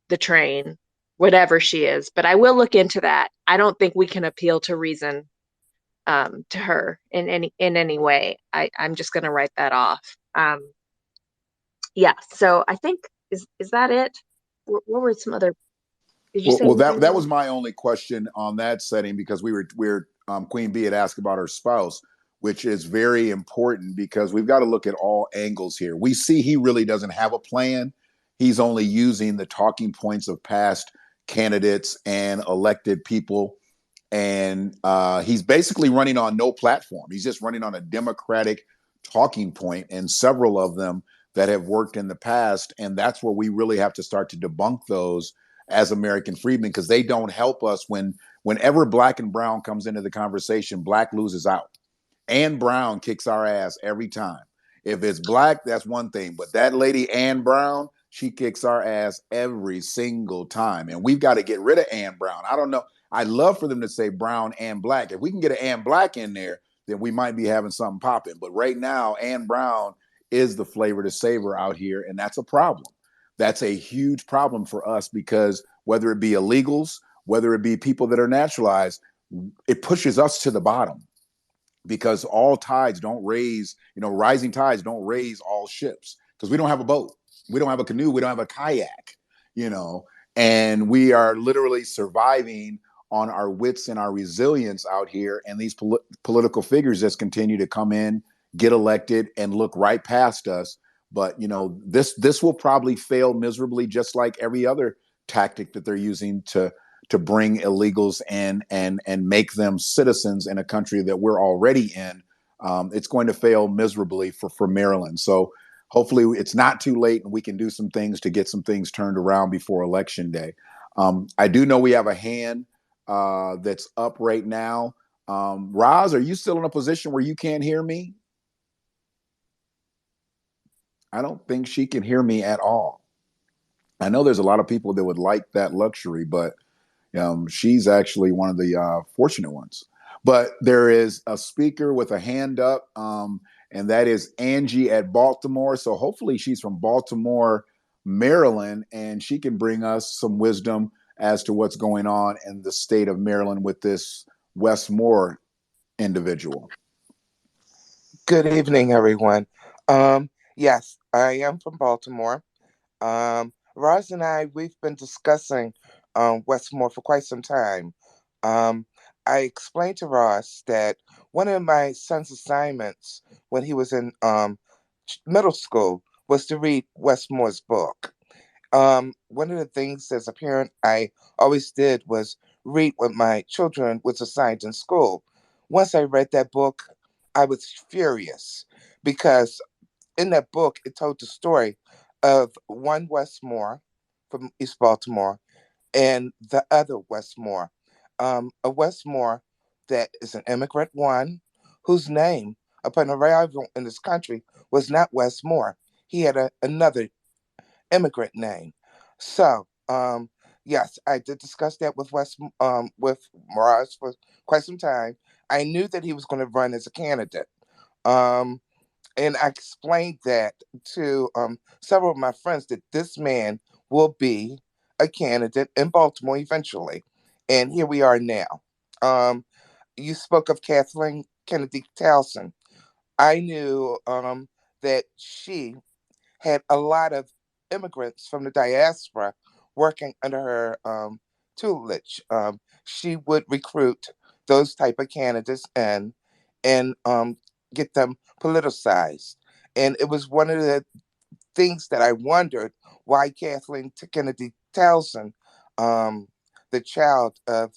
the train, whatever she is. But I will look into that. I don't think we can appeal to reason to her in any way. I'm just going to write that off. Yeah. So I think is that it? What were some other? Did you say Well, anything that else? was my only question on that setting, because we're Queen Bee had asked about her spouse, which is very important because we've got to look at all angles here. We see he really doesn't have a plan. He's only using the talking points of past candidates and elected people, and he's basically running on no platform. He's just running on a Democratic talking point, and several of them that have worked in the past. And that's where we really have to start to debunk those as American freedmen, because they don't help us whenever black and brown comes into the conversation, black loses out. And Brown kicks our ass every time. If it's black, that's one thing. But that lady, Ann Brown, she kicks our ass every single time. And we've got to get rid of Ann Brown. I don't know. I'd love for them to say brown and black. If we can get an Ann Black in there, then we might be having something popping. But right now, Ann Brown is the flavor to savor out here. And that's a problem. That's a huge problem for us, because whether it be illegals, whether it be people that are naturalized, it pushes us to the bottom, because all tides don't raise, rising tides don't raise all ships, because we don't have a boat. We don't have a canoe. We don't have a kayak, and we are literally surviving on our wits and our resilience out here. And these political figures just continue to come in, get elected, and look right past us. But, this will probably fail miserably, just like every other tactic that they're using to bring illegals in and make them citizens in a country that we're already in. It's going to fail miserably for Maryland. So hopefully it's not too late and we can do some things to get some things turned around before Election Day. I do know we have a hand that's up right now. Roz, are you still in a position where you can't hear me? I don't think she can hear me at all. I know there's a lot of people that would like that luxury, but she's actually one of the fortunate ones. But there is a speaker with a hand up, and that is Angie at Baltimore. So hopefully she's from Baltimore, Maryland, and she can bring us some wisdom as to what's going on in the state of Maryland with this Wes Moore individual. Good evening, everyone. Yes, I am from Baltimore. Roz and we've been discussing Westmore for quite some time. Um, I explained to Ross that one of my son's assignments when he was in middle school was to read Westmore's book. One of the things as a parent I always did was read what my children was assigned in school. Once I read that book, I was furious because in that book it told the story of one Westmore from East Baltimore and the other Westmore. A Westmore that is an immigrant one whose name upon arrival in this country was not Westmore. He had another immigrant name. So, yes, I did discuss that with Mirage for quite some time. I knew that he was going to run as a candidate. Um, and I explained that to several of my friends that this man will be a candidate in Baltimore eventually. And here we are now. Um, you spoke of Kathleen Kennedy Towson. I knew that she had a lot of immigrants from the diaspora working under her tutelage. She would recruit those type of candidates and get them politicized. And it was one of the things that I wondered why Kathleen Kennedy Towson, um, the child of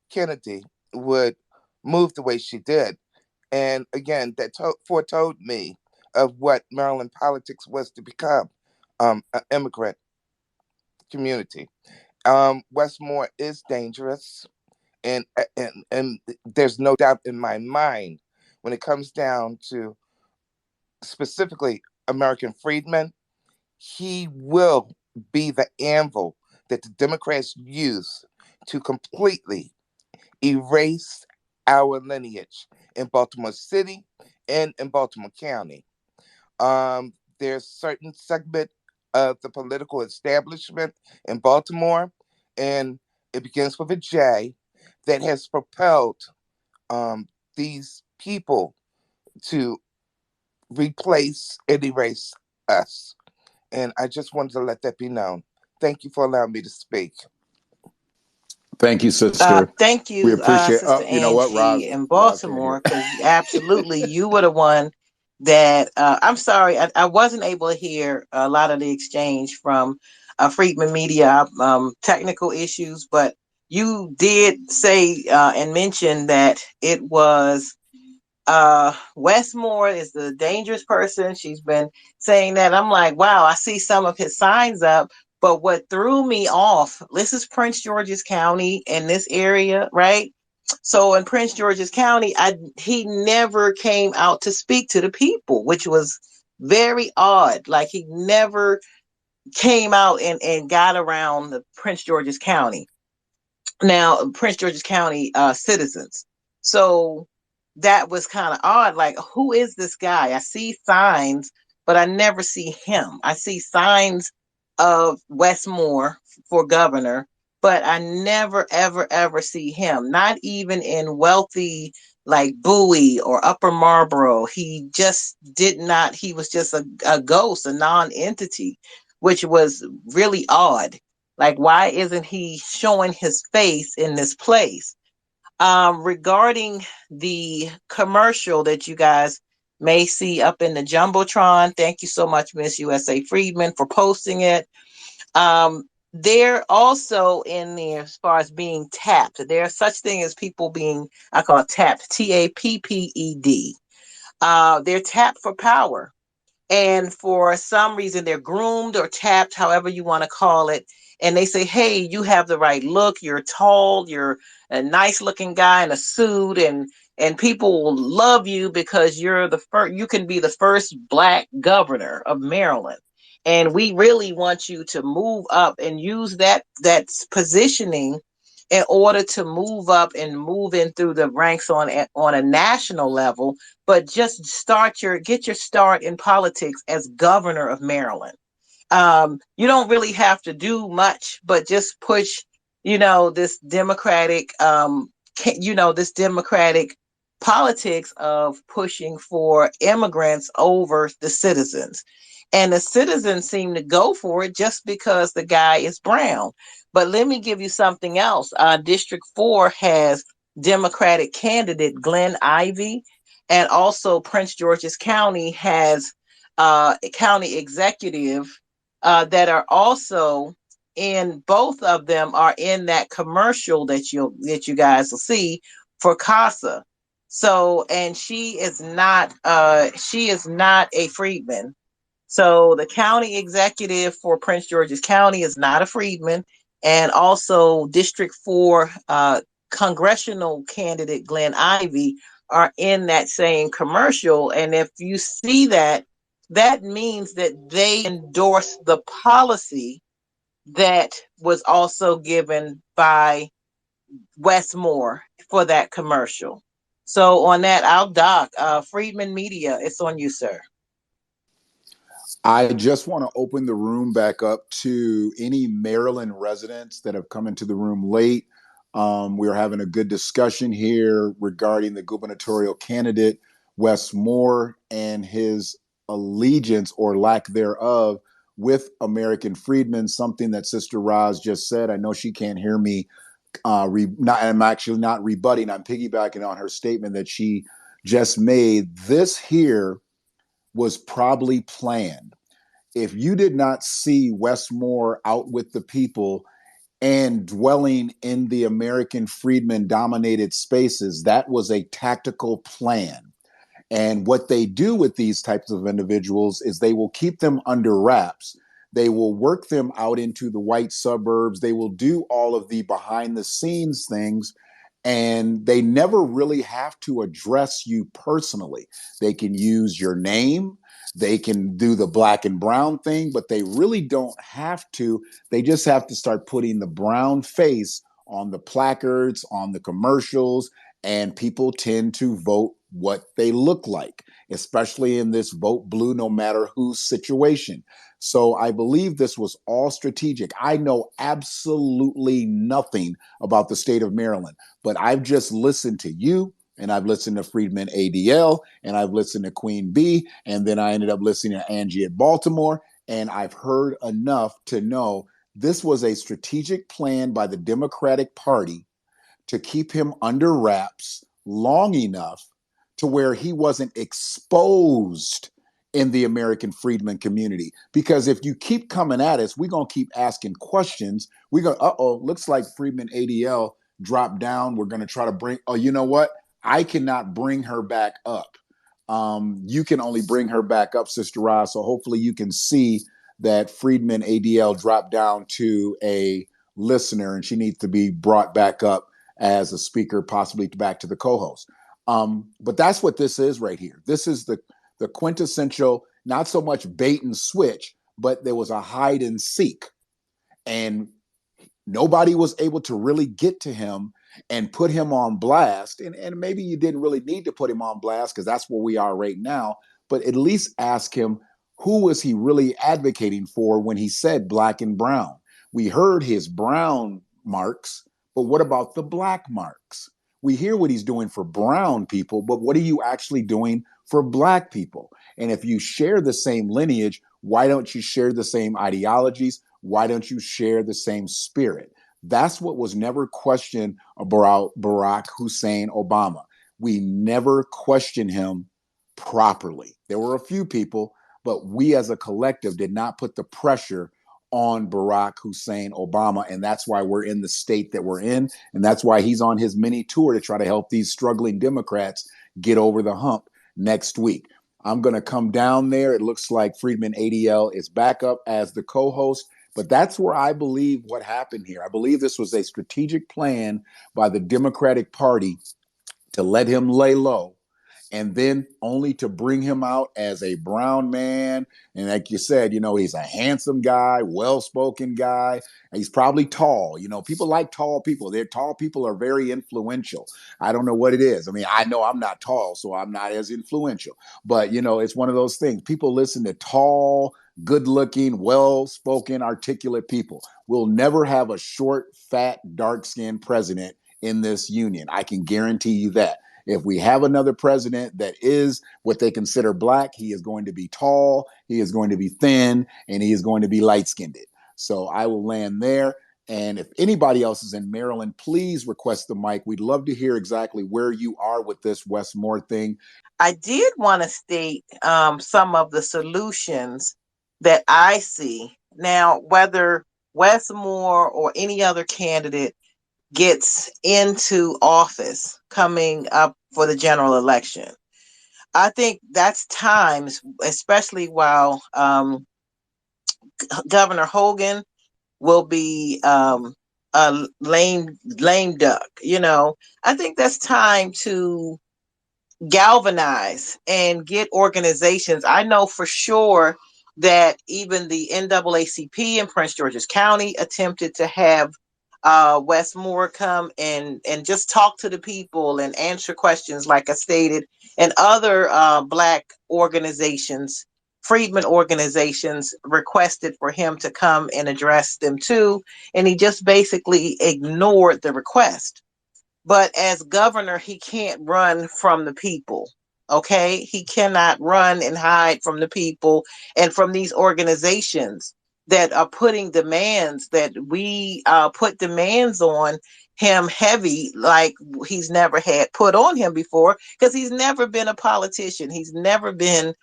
Kennedy, would move the way she did. And again, that foretold me of what Maryland politics was to become, an immigrant community. Westmore is dangerous, and there's no doubt in my mind when it comes down to specifically American freedmen, he will be the anvil that the Democrats use to completely erase our lineage in Baltimore City and in Baltimore County. There's certain segment of the political establishment in Baltimore, and it begins with a J, that has propelled um, these people to replace and erase us. And I just wanted to let that be known. Thank you for allowing me to speak. Thank you, sister. Thank We you, appreciate. Sister You know what, Angie in Roz can't hear. Baltimore, because absolutely you were the one that I'm sorry, I wasn't able to hear a lot of the exchange from Freedman Media, technical issues, but you did say and mention that it was Westmore is the dangerous person. She's been saying that. I'm like, wow, I see some of his signs up. But what threw me off, this is Prince George's County in this area, right? So in Prince George's County, he never came out to speak to the people, which was very odd. Like he never came out and got around the Prince George's County. Now Prince George's County citizens. So that was kind of odd. Like, who is this guy? I see signs, but I never see him. I see signs of Westmore for governor, but I never, ever, ever see him. Not even in wealthy like Bowie or Upper Marlboro. He just did not. He was just a ghost, a non-entity, which was really odd. Like, why isn't he showing his face in this place? Regarding the commercial that you guys may see up in the Jumbotron, thank you so much, Miss USA Freedman, for posting it. They're also in there as far as being tapped. There's such thing as people being, I call it tapped, TAPPED. They're tapped for power. And for some reason, they're groomed or tapped, however you want to call it. And they say, hey, you have the right look. You're tall. You're a nice looking guy in a suit. And people will love you because you're the first, you can be the first Black governor of Maryland. And we really want you to move up and use that positioning in order to move up and move in through the ranks on a national level, but just get your start in politics as governor of Maryland. You don't really have to do much, but just push, this democratic, this democratic politics of pushing for immigrants over the citizens. And the citizens seem to go for it just because the guy is brown. But let me give you something else. District 4 has Democratic candidate Glenn Ivey, and also Prince George's County has a county executive that are also in, both of them are in that commercial that you guys will see for CASA. So, and she is not a freedman. So the county executive for Prince George's County is not a freedman, and also District 4 congressional candidate Glenn Ivey are in that same commercial. And if you see that, that means that they endorse the policy that was also given by Westmore for that commercial. So on that, I'll dock. Freedman Media, it's on you, sir. I just want to open the room back up to any Maryland residents that have come into the room late. We're having a good discussion here regarding the gubernatorial candidate, Wes Moore, and his allegiance or lack thereof with American freedmen, something that Sister Roz just said. I know she can't hear me. I'm actually not rebutting. I'm piggybacking on her statement that she just made. This here was probably planned. If you did not see Wes Moore out with the people and dwelling in the American freedmen dominated spaces, that was a tactical plan. And what they do with these types of individuals is they will keep them under wraps. They will work them out into the white suburbs. They will do all of the behind the scenes things. And they never really have to address you personally. They can use your name. They can do the black and brown thing, but they really don't have to. They just have to start putting the brown face on the placards, on the commercials, and people tend to vote what they look like, especially in this vote blue, no matter whose situation. So I believe this was all strategic. I know absolutely nothing about the state of Maryland, but I've just listened to you, and I've listened to Freedman ADL, and I've listened to Queen B, and then I ended up listening to Angie at Baltimore, and I've heard enough to know this was a strategic plan by the Democratic Party to keep him under wraps long enough to where he wasn't exposed in the American freedman community. Because if you keep coming at us, we're going to keep asking questions. We're going, looks like Freedman ADL dropped down. We're going to try to bring, you know what? I cannot bring her back up. You can only bring her back up, Sister Roz. So hopefully you can see that Freedman ADL dropped down to a listener and she needs to be brought back up as a speaker, possibly back to the co-host. But that's what this is right here. This is the quintessential, not so much bait and switch, but there was a hide and seek. And nobody was able to really get to him and put him on blast. And maybe you didn't really need to put him on blast because that's where we are right now. But at least ask him, who was he really advocating for when he said black and brown? We heard his brown marks, but what about the black marks? We hear what he's doing for brown people, but what are you actually doing for black people? And if you share the same lineage, why don't you share the same ideologies? Why don't you share the same spirit? That's what was never questioned about Barack Hussein Obama. We never questioned him properly. There were a few people, but we as a collective did not put the pressure on Barack Hussein Obama. And that's why we're in the state that we're in. And that's why he's on his mini tour to try to help these struggling Democrats get over the hump next week. I'm going to come down there. It looks like Freedman ADL is back up as the co-host. But that's where I believe what happened here. I believe this was a strategic plan by the Democratic Party to let him lay low and then only to bring him out as a brown man. And like you said, he's a handsome guy, well-spoken guy. He's probably tall. People like tall people. Tall people are very influential. I don't know what it is. I mean, I know I'm not tall, so I'm not as influential. But, it's one of those things. People listen to tall, good-looking, well-spoken, articulate people. We'll never have a short, fat, dark-skinned president in this union. I can guarantee you that. If we have another president that is what they consider black, he is going to be tall, he is going to be thin, and he is going to be light-skinned. So I will land there. And if anybody else is in Maryland, please request the mic. We'd love to hear exactly where you are with this Wes Moore thing. I did want to state some of the solutions that I see. Now, whether Wes Moore or any other candidate gets into office coming up for the general election, I think that's times, especially while Governor Hogan will be a lame duck. I think that's time to galvanize and get organizations. I know for sure that even the NAACP in Prince George's County attempted to have Wes Moore come and just talk to the people and answer questions, like I stated, and other Black organizations, freedmen organizations, requested for him to come and address them too, and he just basically ignored the request. But as governor, he can't run from the people. Okay. He cannot run and hide from the people and from these organizations that are putting demands, that we put demands on him heavy, like he's never had put on him before, because he's never been a politician. He's never been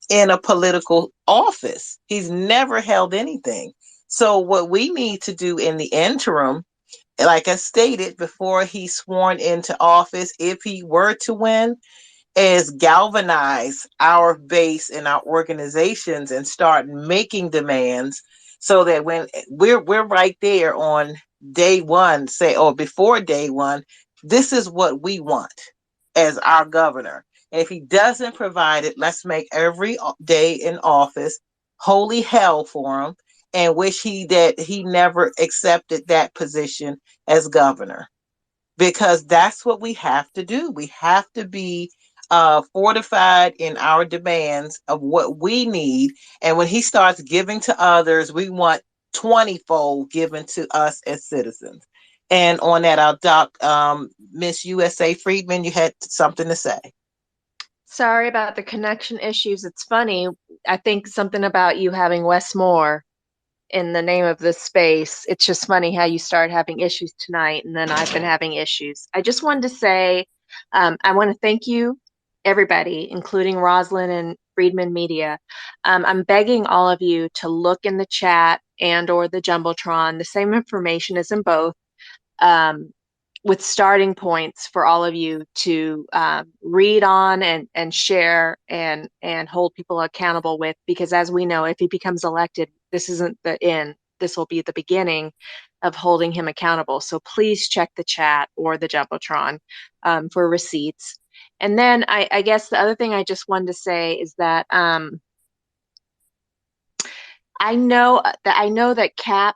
in a political office. He's never held anything. So what we need to do in the interim, like I stated, before he's sworn into office, if he were to win, is galvanize our base and our organizations and start making demands, so that when we're right there on day one, say, or before day one, this is what we want as our governor. And if he doesn't provide it, let's make every day in office holy hell for him, and wish that he never accepted that position as governor, because that's what we have to do. We have to be fortified in our demands of what we need. And when he starts giving to others, we want 20-fold given to us as citizens. And on that, I'll dock Miss USA Freedman. You had something to say. Sorry about the connection issues. It's funny. I think something about you having Wes Moore in the name of this space. It's just funny how you start having issues tonight, and then I've been having issues. I just wanted to say, I want to thank you, everybody, including Roslyn and Freedmen Media. I'm begging all of you to look in the chat and or the Jumbotron. The same information is in both. With starting points for all of you to read on and share and hold people accountable with, because as we know, if he becomes elected, this isn't the end. This will be the beginning of holding him accountable. So please check the chat or the Jumbotron for receipts. And then I guess the other thing I just wanted to say is that I know that Capital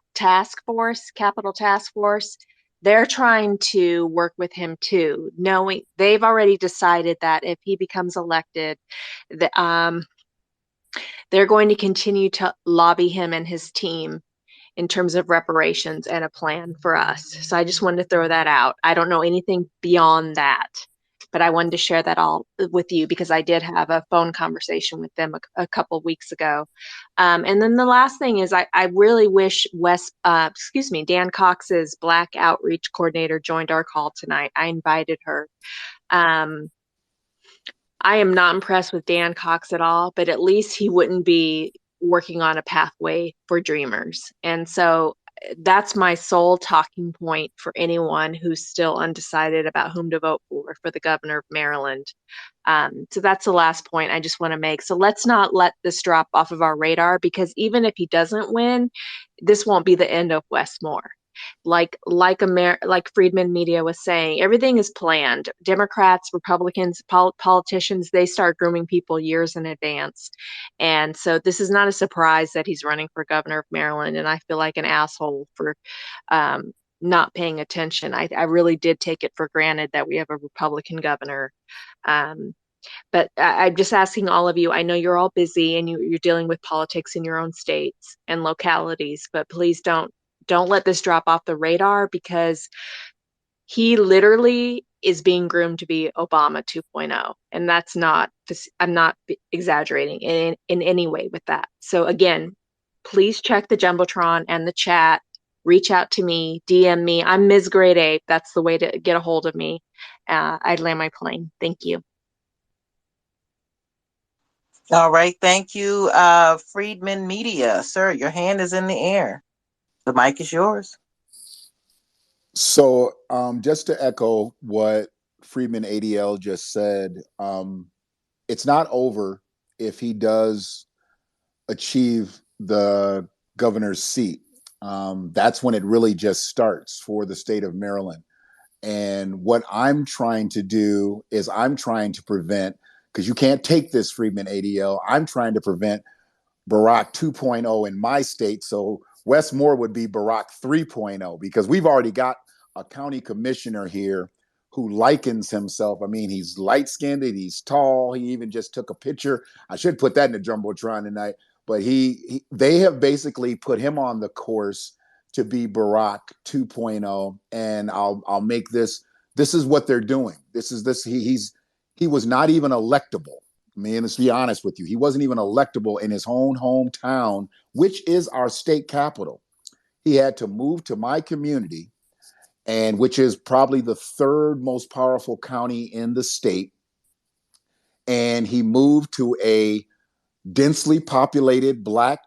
Task Force, they're trying to work with him too, knowing they've already decided that if he becomes elected, they're going to continue to lobby him and his team in terms of reparations and a plan for us. So I just wanted to throw that out. I don't know anything beyond that, but I wanted to share that all with you because I did have a phone conversation with them a couple of weeks ago. And then the last thing is I really wish Dan Cox's Black Outreach Coordinator joined our call tonight. I invited her. I am not impressed with Dan Cox at all, but at least he wouldn't be working on a pathway for dreamers. And so that's my sole talking point for anyone who's still undecided about whom to vote for the governor of Maryland. So that's the last point I just want to make. So let's not let this drop off of our radar, because even if he doesn't win, this won't be the end of Wes Moore. Like Freedmen Media was saying, everything is planned. Democrats, Republicans, politicians, they start grooming people years in advance. And so this is not a surprise that he's running for governor of Maryland. And I feel like an asshole for not paying attention. I really did take it for granted that we have a Republican governor. But I'm just asking all of you, I know you're all busy and you're dealing with politics in your own states and localities, but please don't let this drop off the radar, because he literally is being groomed to be Obama 2.0. And that's not, I'm not exaggerating in any way with that. So again, please check the Jumbotron and the chat. Reach out to me, DM me. I'm Ms. Grade A. That's the way to get a hold of me. I'd land my plane. Thank you. All right. Thank you, Freedmen Media. Sir, your hand is in the air. The mic is yours. So just to echo what Freedman ADL just said, it's not over if he does achieve the governor's seat. That's when it really just starts for the state of Maryland. And what I'm trying to do is I'm trying to prevent, because you can't take this, Freedman ADL, I'm trying to prevent Barack 2.0 in my state. So Westmore would be Barack 3.0, because we've already got a county commissioner here who likens himself. I mean, he's light-skinned, he's tall. He even just took a picture. I should put that in the Jumbotron tonight. But they have basically put him on the course to be Barack 2.0. And I'll make this is what they're doing. He was not even electable. I mean, let's be honest with you. He wasn't even electable in his own hometown, which is our state capital. He had to move to my community, and which is probably the third most powerful county in the state. And he moved to a densely populated Black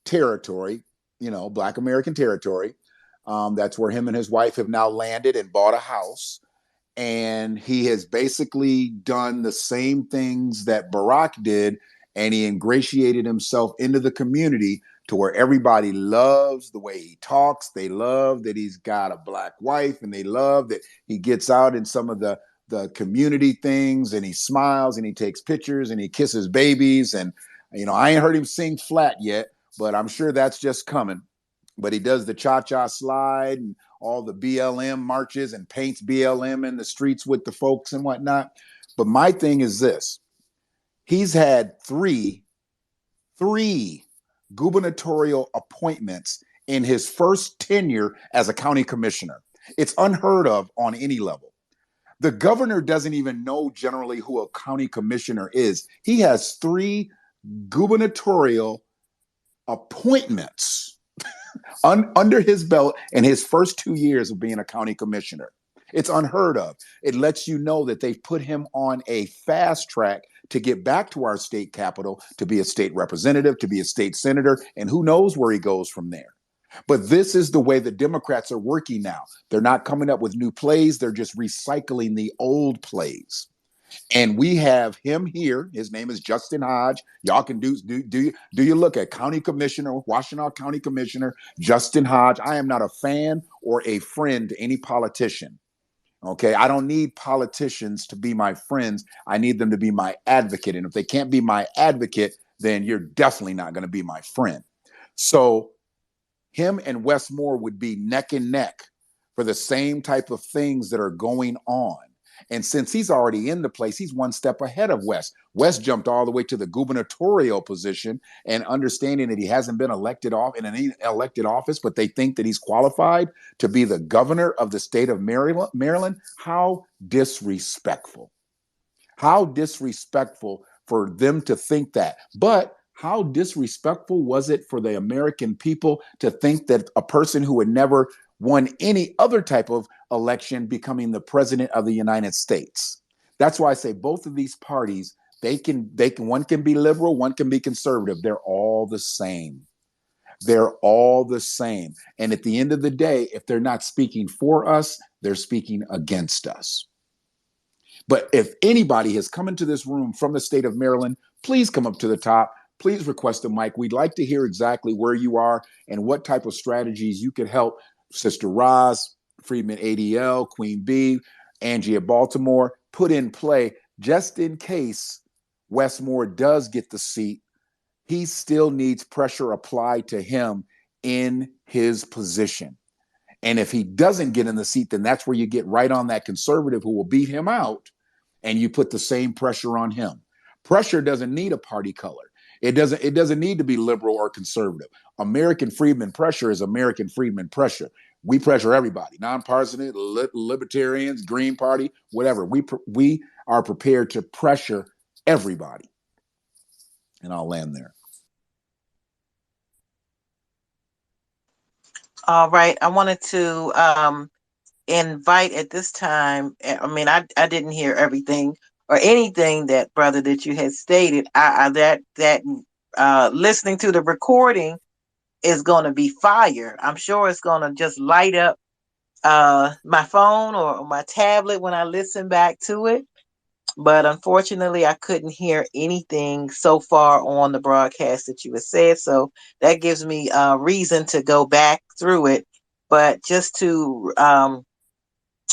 territory, Black American territory. That's where him and his wife have now landed and bought a house. And he has basically done the same things that Barack did, and he ingratiated himself into the community to where everybody loves the way he talks. They love that he's got a Black wife, and they love that he gets out in some of the community things, and he smiles and he takes pictures and he kisses babies. And, I ain't heard him sing flat yet, but I'm sure that's just coming. But he does the cha-cha slide and all the BLM marches and paints BLM in the streets with the folks and whatnot. But my thing is this: he's had three gubernatorial appointments in his first tenure as a county commissioner. It's unheard of on any level. The governor doesn't even know generally who a county commissioner is. He has 3 gubernatorial appointments under his belt in his first 2 years of being a county commissioner. It's unheard of. It lets you know that they've put him on a fast track to get back to our state capital, to be a state representative, to be a state senator, and who knows where he goes from there. But this is the way the Democrats are working now. They're not coming up with new plays. They're just recycling the old plays. And we have him here. His name is Justin Hodge. Y'all can do you look at County Commissioner, Washtenaw County Commissioner Justin Hodge. I am not a fan or a friend to any politician. Okay, I don't need politicians to be my friends. I need them to be my advocate. And if they can't be my advocate, then you're definitely not going to be my friend. So him and Westmore would be neck and neck for the same type of things that are going on. And since he's already in the place, he's one step ahead of West. West jumped all the way to the gubernatorial position, and understanding that he hasn't been elected off in an elected office, but they think that he's qualified to be the governor of the state of Maryland. How disrespectful. How disrespectful for them to think that. But how disrespectful was it for the American people to think that a person who had never won any other type of election becoming the president of the United States? That's why I say both of these parties, they can one can be liberal, one can be conservative. They're all the same. They're all the same. And at the end of the day, if they're not speaking for us, they're speaking against us. But if anybody has come into this room from the state of Maryland, please come up to the top. Please request a mic. We'd like to hear exactly where you are and what type of strategies you could help Sister Roz, Freedman ADL, Queen B, Angie at Baltimore put in play, just in case Westmore does get the seat. He still needs pressure applied to him in his position. And if he doesn't get in the seat, then that's where you get right on that conservative who will beat him out, and you put the same pressure on him. Pressure doesn't need a party color. It doesn't need to be liberal or conservative. American freedmen pressure is American freedmen pressure. We pressure everybody, nonpartisan, libertarians, Green Party, whatever. We are prepared to pressure everybody. And I'll land there. All right. I wanted to invite at this time. I mean, I didn't hear everything or anything that brother that you had stated. That listening to the recording is going to be fire. I'm sure it's going to just light up my phone or my tablet when I listen back to it. But unfortunately, I couldn't hear anything so far on the broadcast that you had said. So that gives me a reason to go back through it. But just to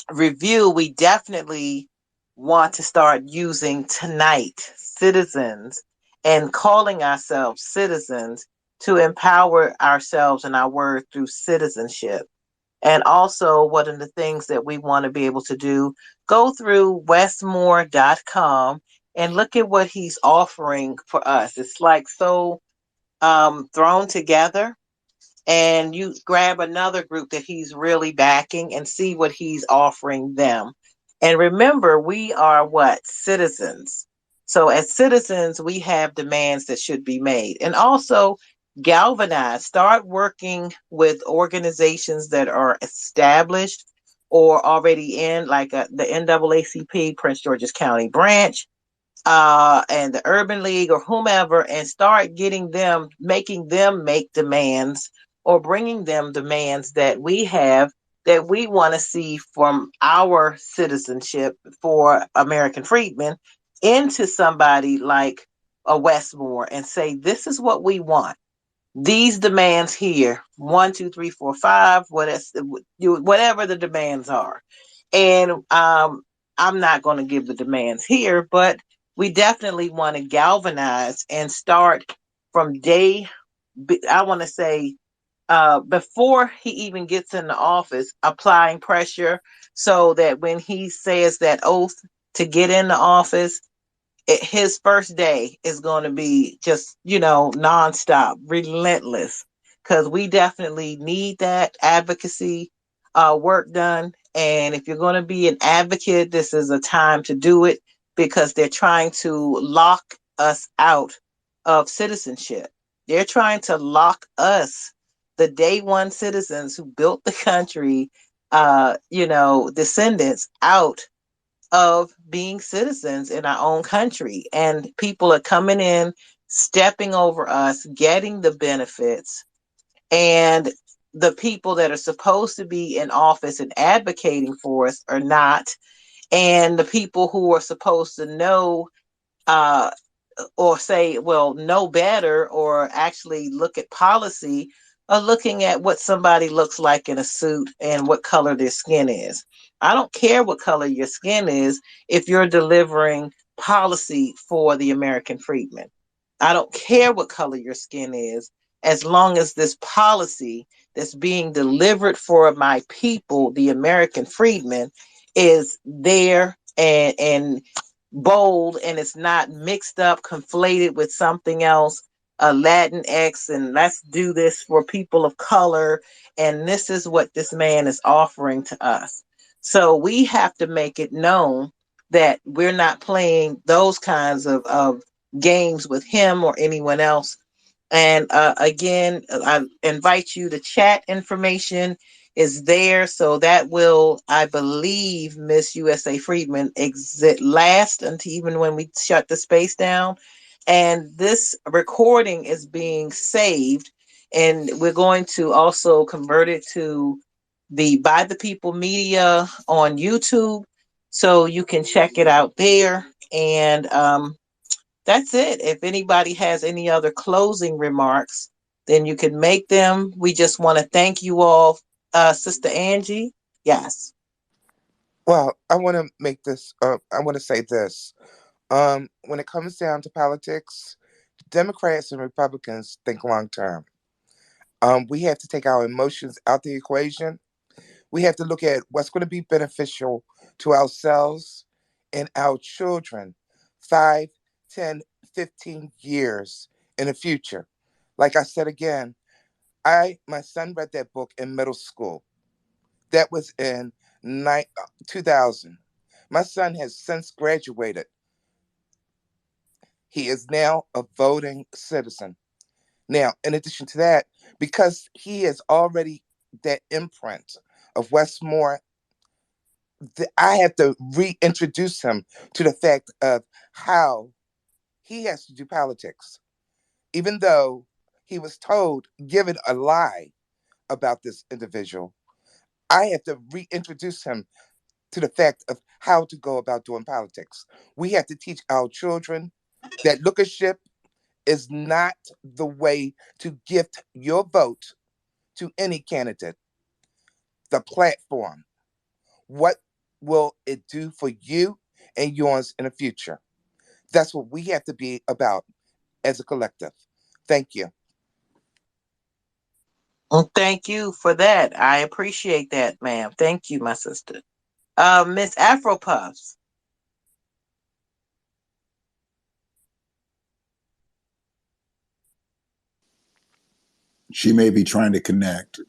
review, we definitely want to start using tonight citizens and calling ourselves citizens to empower ourselves and our word through citizenship. And also, one of the things that we want to be able to do, go through westmore.com and look at what he's offering for us. It's like so thrown together, and you grab another group that he's really backing and see what he's offering them. And remember, we are what? Citizens. So as citizens, we have demands that should be made. And also galvanize, start working with organizations that are established or already in, like the NAACP, Prince George's County branch, and the Urban League or whomever, and start getting them, making them make demands or bringing them demands that we have that we want to see from our citizenship for American freedmen into somebody like a Westmore and say, this is what we want. These demands here, 1, 2, 3, 4, 5, whatever the demands are. And I'm not going to give the demands here, but we definitely want to galvanize and start from I want to say, before he even gets in the office, applying pressure so that when he says that oath to get in the office, his first day is going to be just, nonstop, relentless, because we definitely need that advocacy work done. And if you're going to be an advocate, this is a time to do it because they're trying to lock us out of citizenship. They're trying to lock us, the day one citizens who built the country, descendants, out of being citizens in our own country. And people are coming in, stepping over us, getting the benefits. And the people that are supposed to be in office and advocating for us are not. And the people who are supposed to know, uh, or say, well, know better, or actually look at policy, are looking at what somebody looks like in a suit and what color their skin is. I don't care what color your skin is if you're delivering policy for the American freedmen. I don't care what color your skin is, as long as this policy that's being delivered for my people, the American freedmen, is there and bold, and it's not mixed up, conflated with something else, Latinx, and let's do this for people of color. And this is what this man is offering to us. So we have to make it known that we're not playing those kinds of games with him or anyone else. And again, I invite you to chat. Information is there. So that will, I believe, Miss USA Friedman, exit last until even when we shut the space down. And this recording is being saved. And we're going to also convert it to the By the People Media on YouTube. So you can check it out there. And that's it. If anybody has any other closing remarks, then you can make them. We just want to thank you all, Sister Angie. Yes. Well, I want to make this. I want to say this. When it comes down to politics, Democrats and Republicans think long term. We have to take our emotions out the equation. We have to look at what's going to be beneficial to ourselves and our children 5, 10, 15 years in the future. Like I said again, my son read that book in middle school. That was in 2000. My son has since graduated. He is now a voting citizen. Now, in addition to that, because he is already that imprint of Westmore, I have to reintroduce him to the fact of how he has to do politics. Even though he was told, given a lie about this individual, I have to reintroduce him to the fact of how to go about doing politics. We have to teach our children that lookership is not the way to gift your vote to any candidate. The platform. What will it do for you and yours in the future? That's what we have to be about as a collective. Thank you. Well, thank you for that. I appreciate that, ma'am. Thank you, my sister. Miss Afro Puffs. She may be trying to connect.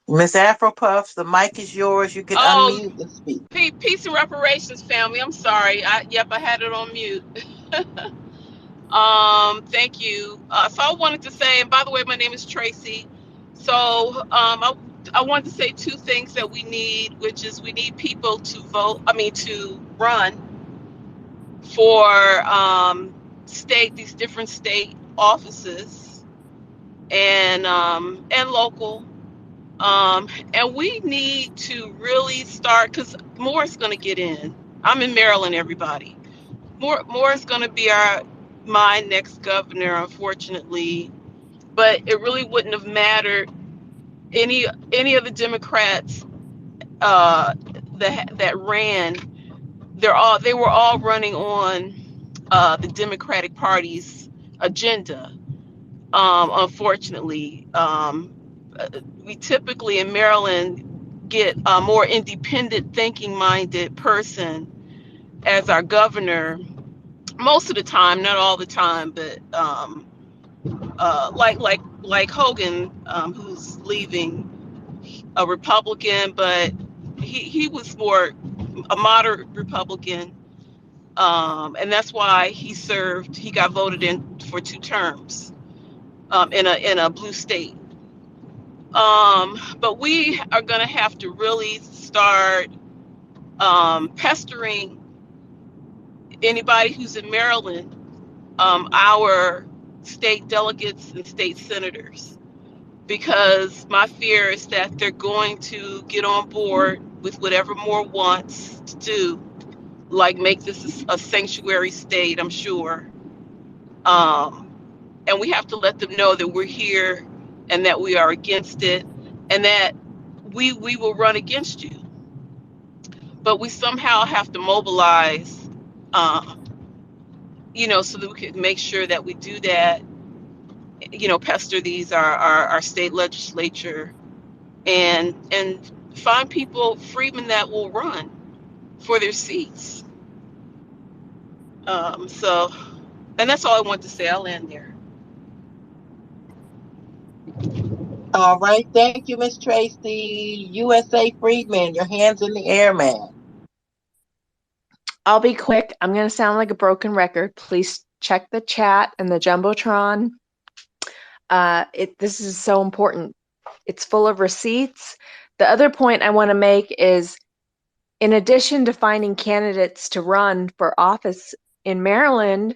Miss Afro Puffs, the mic is yours. You can Oh, unmute and speak. peace and reparations, family. I'm sorry. I had it on mute. Thank you. So I wanted to say, and by the way, my name is Tracy. So I wanted to say two things that we need, which is we need people to vote. I mean, to run for these different state offices and local. And we need to really start because more is going to get in. I'm in Maryland, everybody. More is going to be my next governor, unfortunately. But it really wouldn't have mattered any of the Democrats that ran. They were all running on the Democratic Party's agenda. Unfortunately, we typically in Maryland get a more independent thinking minded person as our governor most of the time, not all the time, but like Hogan, who's leaving, a Republican, but he was more a moderate Republican, and that's why he got voted in for 2 terms in a blue state. But we are going to have to really start pestering anybody who's in Maryland, our state delegates and state senators, because my fear is that they're going to get on board with whatever Moore wants to do, like make this a sanctuary state, I'm sure. And we have to let them know that we're here and that we are against it and that we will run against you. But we somehow have to mobilize, so that we can make sure that we do that, pester our state legislature and find freedmen that will run for their seats. So, and that's all I want to say. I'll end there. All right. Thank you, Miss Tracy. USA Freedmen, your hands in the air, man. I'll be quick. I'm going to sound like a broken record. Please check the chat and the Jumbotron. This is so important. It's full of receipts. The other point I want to make is, in addition to finding candidates to run for office in Maryland,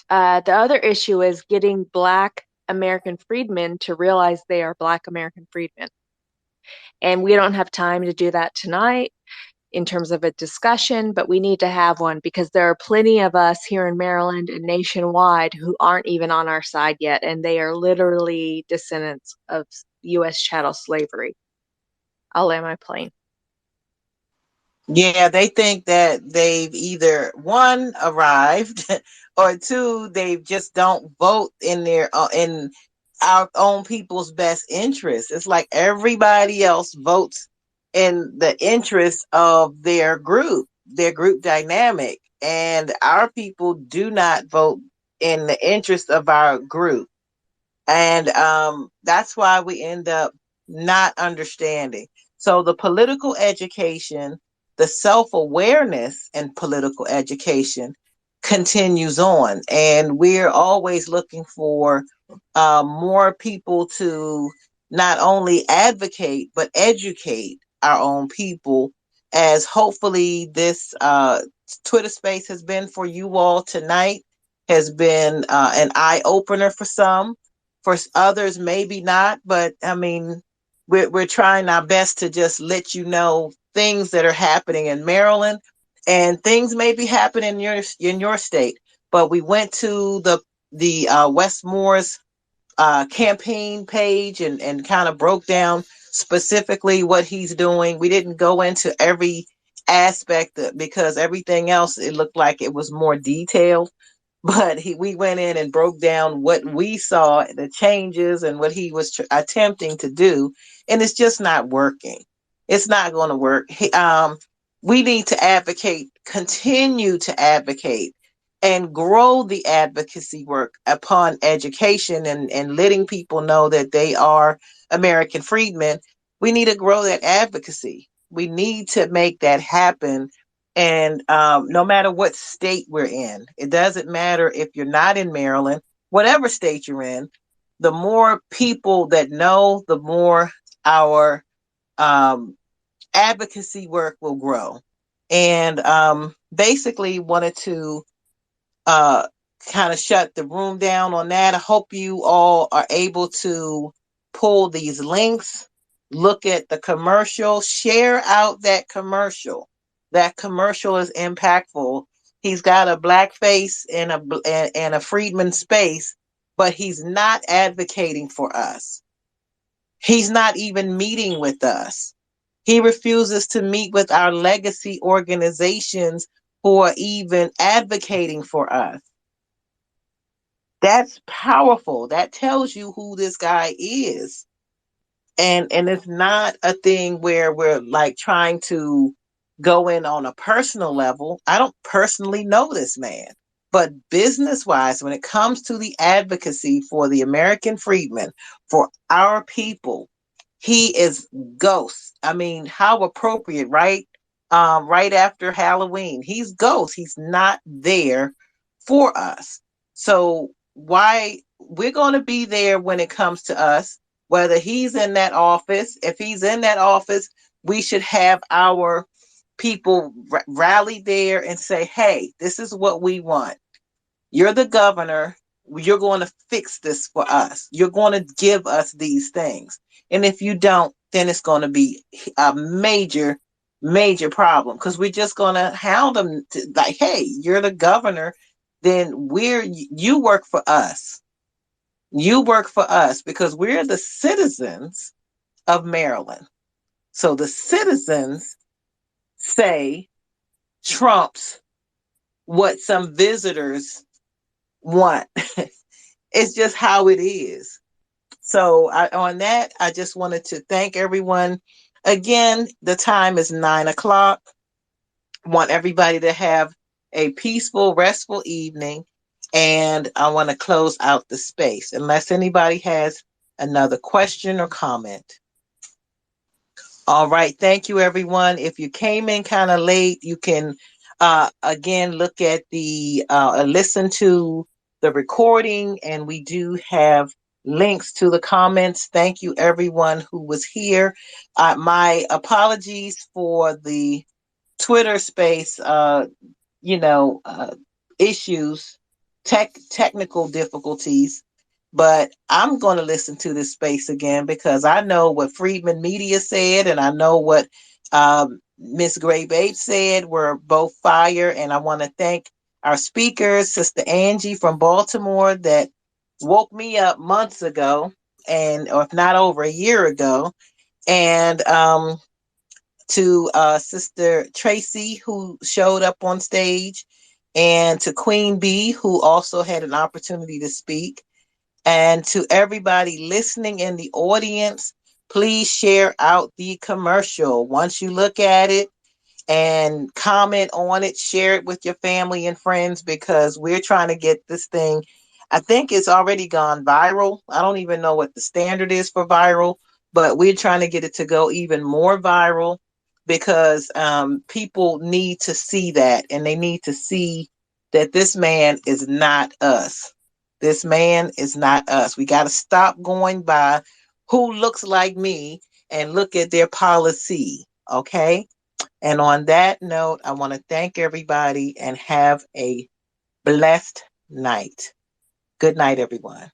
the other issue is getting Black American freedmen to realize they are Black American freedmen. And we don't have time to do that tonight in terms of a discussion, but we need to have one because there are plenty of us here in Maryland and nationwide who aren't even on our side yet, and they are literally descendants of U.S. chattel slavery. I'll land my plane. Yeah, they think that they've either one arrived or two they just don't vote in our own people's best interest. It's like everybody else votes in the interest of their group dynamic. and our people do not vote in the interest of our group. And that's why we end up not understanding. So the political education, the self-awareness and political education continues on. And we're always looking for more people to not only advocate, but educate our own people, as hopefully this Twitter space has been for you all tonight, has been an eye opener for some. For others, maybe not, but I mean, we're trying our best to just let you know things that are happening in Maryland, and things may be happening in your state. But we went to the Westmore's campaign page and kind of broke down specifically what he's doing. We didn't go into every aspect because everything else, it looked like it was more detailed, but we went in and broke down what we saw, the changes and what he was attempting to do, and it's just not working. It's not going to work. We need to advocate, continue to advocate, and grow the advocacy work upon education and letting people know that they are American freedmen. We need to grow that advocacy. We need to make that happen. And no matter what state we're in, it doesn't matter if you're not in Maryland, whatever state you're in, the more people that know, the more our advocacy work will grow. And basically wanted to uh, kind of shut the room down on that. I hope you all are able to pull these links, look at the commercial, share out that commercial. That commercial is impactful. He's got a black face and a freedman space, but he's not advocating for us. He's not even meeting with us. He refuses to meet with our legacy organizations who are even advocating for us. That's powerful. That tells you who this guy is. And it's not a thing where we're like trying to go in on a personal level. I don't personally know this man, but business wise, when it comes to the advocacy for the American freedmen, for our people, he is ghost. I mean, how appropriate, right? Right after Halloween, he's ghost. He's not there for us. So why we're going to be there when it comes to us, whether he's in that office. If he's in that office, we should have our people rally there and say, hey, this is what we want. You're the governor. You're going to fix this for us. You're going to give us these things. And if you don't, then it's going to be a major, major problem, because we're just going to hound them like, hey, you're the governor. Then you work for us. You work for us because we're the citizens of Maryland. So the citizens say trumps what some visitors want. It's just how it is. So on that, I just wanted to thank everyone. Again, the time is 9:00. Want everybody to have a peaceful, restful evening. And I want to close out the space unless anybody has another question or comment. All right. Thank you, everyone. If you came in kind of late, you can again look at listen to the recording, and we do have links to the comments. Thank you, everyone who was here. My apologies for the Twitter space, issues, technical difficulties. But I'm going to listen to this space again because I know what Freedman Media said, and I know what Miss Gray Bates said were both fire. And I want to thank our speakers, Sister Angie from Baltimore, that woke me up months ago, or if not over a year ago, and to Sister Tracy, who showed up on stage, and to Queen Bee, who also had an opportunity to speak. And to everybody listening in the audience, please share out the commercial. Once you look at it and comment on it, share it with your family and friends, because we're trying to get this thing. I think it's already gone viral. I don't even know what the standard is for viral, but we're trying to get it to go even more viral, because people need to see that, and they need to see that this man is not us. This man is not us. We got to stop going by who looks like me and look at their policy. Okay. And on that note, I want to thank everybody and have a blessed night. Good night, everyone.